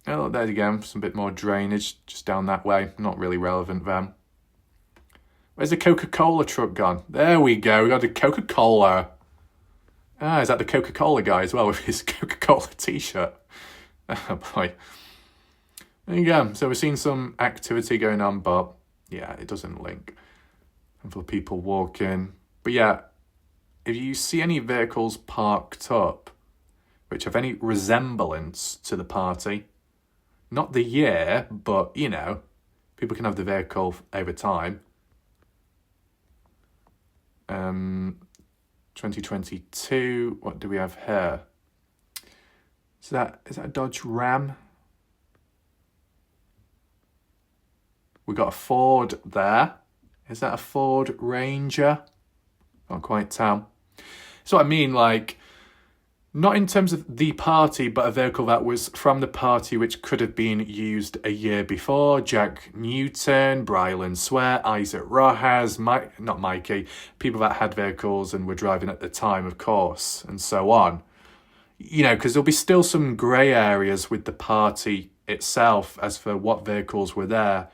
oh, there you go, some bit more drainage just down that way. Not really relevant then. Where's the Coca-Cola truck gone? There we go, we got the Coca-Cola. Ah, is that the Coca-Cola guy as well with his Coca-Cola t-shirt? Oh boy. There you go. So we're seeing some activity going on, but yeah, it doesn't link. And for people walking. But yeah, if you see any vehicles parked up which have any resemblance to the party, not the year, but, you know, people can have the vehicle over time. 2022, what do we have here? Is that a Dodge Ram? We got a Ford there. Is that a Ford Ranger? Can't quite tell. So I mean, like, not in terms of the party, but a vehicle that was from the party which could have been used a year before. Jack Newton, Brylan Sweat, Isaac Rojas, not Mikey, people that had vehicles and were driving at the time, of course, and so on. You know, because there'll be still some grey areas with the party itself as for what vehicles were there,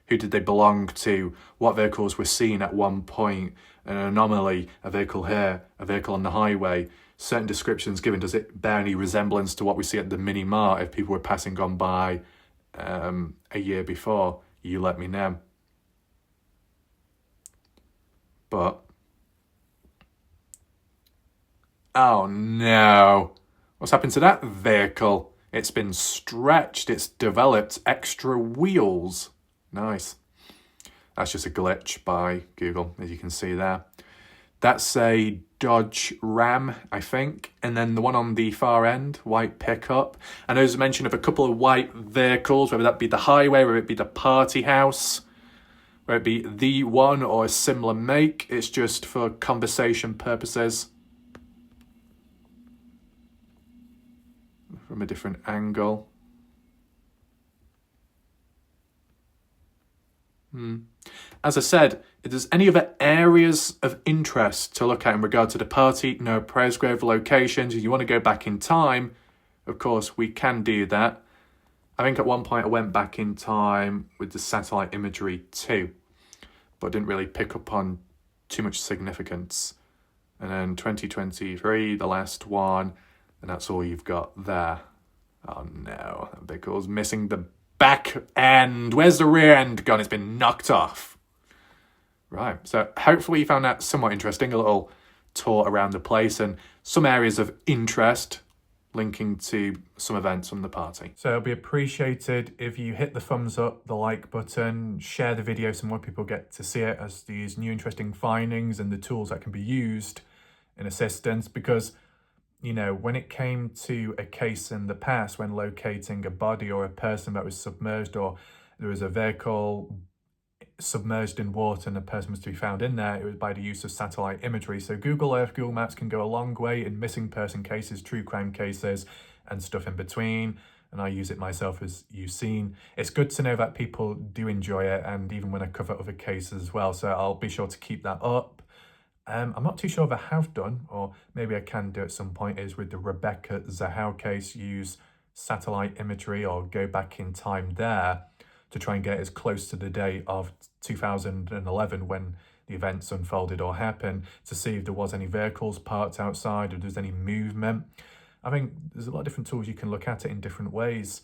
who did they belong to, what vehicles were seen at one point, an anomaly, a vehicle here, a vehicle on the highway, certain descriptions given. Does it bear any resemblance to what we see at the mini mart if people were passing on by a year before? You let me know. But, oh no. What's happened to that vehicle? It's been stretched, it's developed extra wheels. Nice. That's just a glitch by Google, as you can see there. That's a Dodge Ram, I think. And then the one on the far end, white pickup. And there's a mention of a couple of white vehicles, whether that be the highway, whether it be the party house, whether it be the one or a similar make. It's just for conversation purposes. From a different angle. As I said, if there's any other areas of interest to look at in regard to the party, Noah Presgrove locations, if you want to go back in time, of course, we can do that. I think at one point I went back in time with the satellite imagery too, but didn't really pick up on too much significance. And then 2023, the last one, and that's all you've got there. Oh no, that vehicle's missing the back end. Where's the rear end gone? It's been knocked off. Right, so hopefully you found that somewhat interesting, a little tour around the place and some areas of interest linking to some events from the party. So it'll be appreciated if you hit the thumbs up, the like button, share the video so more people get to see it as these new interesting findings and the tools that can be used in assistance. Because, you know, when it came to a case in the past when locating a body or a person that was submerged, or there was a vehicle submerged in water and a person was to be found in there, it was by the use of satellite imagery. So Google Earth, Google Maps can go a long way in missing person cases, true crime cases, and stuff in between. And I use it myself, as you've seen. It's good to know that people do enjoy it, and even when I cover other cases as well. So I'll be sure to keep that up. I'm not too sure if I have done, or maybe I can do at some point, is with the Rebecca Zahow case, use satellite imagery or go back in time there to try and get as close to the day of 2011 when the events unfolded or happened, to see if there was any vehicles parked outside, if there's any movement. I think there's a lot of different tools you can look at it in different ways.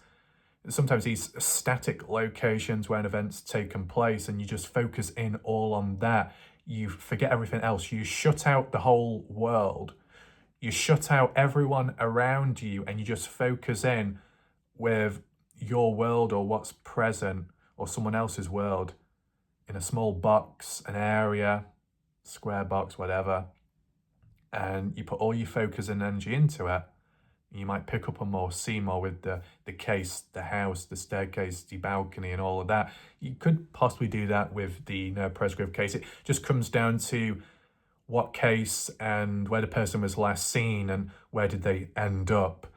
Sometimes these static locations where an event's taken place and you just focus in all on that, you forget everything else. You shut out the whole world. You shut out everyone around you and you just focus in with your world or what's present or someone else's world in a small box, an area, square box, whatever. And you put all your focus and energy into it. You might pick up on more, see more with the case, the house, the staircase, the balcony and all of that. You could possibly do that with the Noah Presgrove case. It just comes down to what case and where the person was last seen and where did they end up.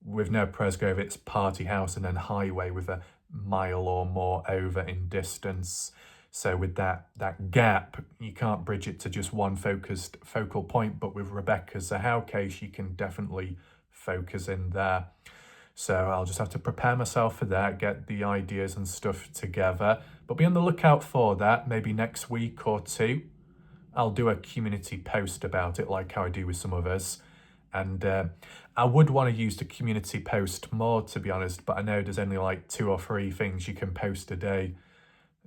With Noah Presgrove, it's party house and then highway with a mile or more over in distance. So with that gap, you can't bridge it to just one focused focal point. But with Rebecca's Zahow case, you can definitely focus in there. So I'll just have to prepare myself for that, get the ideas and stuff together. But be on the lookout for that. Maybe next week or two, I'll do a community post about it like how I do with some others. And I would want to use the community post more, to be honest, but I know there's only like 2 or 3 things you can post a day,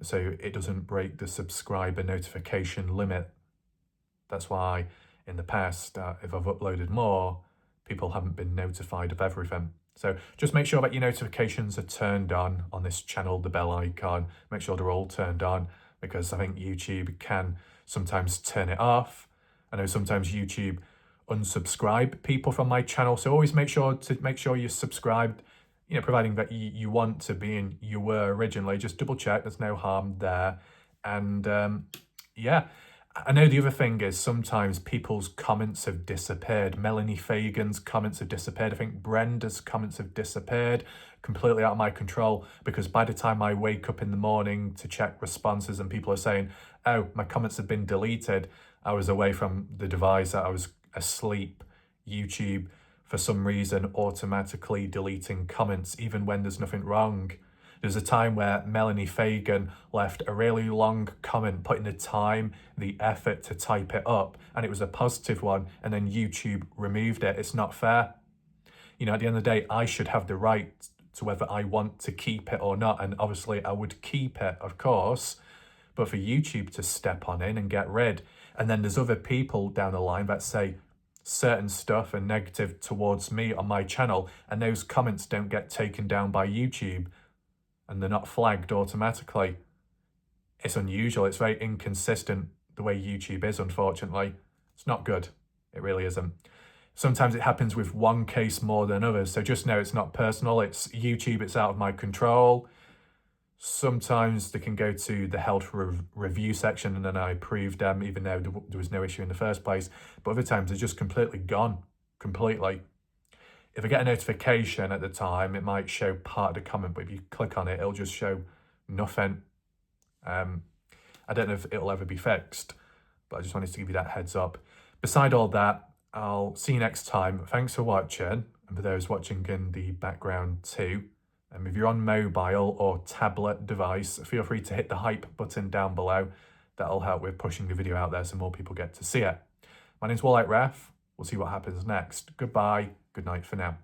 so it doesn't break the subscriber notification limit. That's why in the past, if I've uploaded more, people haven't been notified of everything. So just make sure that your notifications are turned on this channel, the bell icon. Make sure they're all turned on, because I think YouTube can sometimes turn it off. I know sometimes YouTube unsubscribe people from my channel, so always make sure you're subscribed, providing that you want to be and you were originally. Just double check, there's no harm there. And yeah, I know the other thing is sometimes people's comments have disappeared. Melanie Fagan's comments have disappeared. I think Brenda's comments have disappeared, completely out of my control, because by the time I wake up in the morning to check responses and people are saying, oh, my comments have been deleted, I was away from the device, I was asleep. YouTube, for some reason, automatically deleting comments even when there's nothing wrong. There's a time where Melanie Fagan left a really long comment, putting the time, the effort to type it up, and it was a positive one, and then YouTube removed it. It's not fair. At the end of the day, I should have the right to whether I want to keep it or not, and obviously I would keep it, of course, but for YouTube to step on in and get rid. And then there's other people down the line that say certain stuff and negative towards me on my channel, and those comments don't get taken down by YouTube and they're not flagged automatically. It's unusual. It's very inconsistent the way YouTube is, unfortunately. It's not good. It really isn't. Sometimes it happens with one case more than others, so just know it's not personal. It's YouTube, it's out of my control. Sometimes they can go to the health review section and then I approve them even though there was no issue in the first place. But other times they're just completely gone, completely. If I get a notification at the time, it might show part of the comment, but if you click on it, it'll just show nothing. I don't know if it'll ever be fixed, but I just wanted to give you that heads up. Beside all that, I'll see you next time. Thanks for watching, and for those watching in the background too. If you're on mobile or tablet device, feel free to hit the hype button down below. That'll help with pushing the video out there so more people get to see it. My name's Wallite Ref. We'll see what happens next. Goodbye. Good night for now.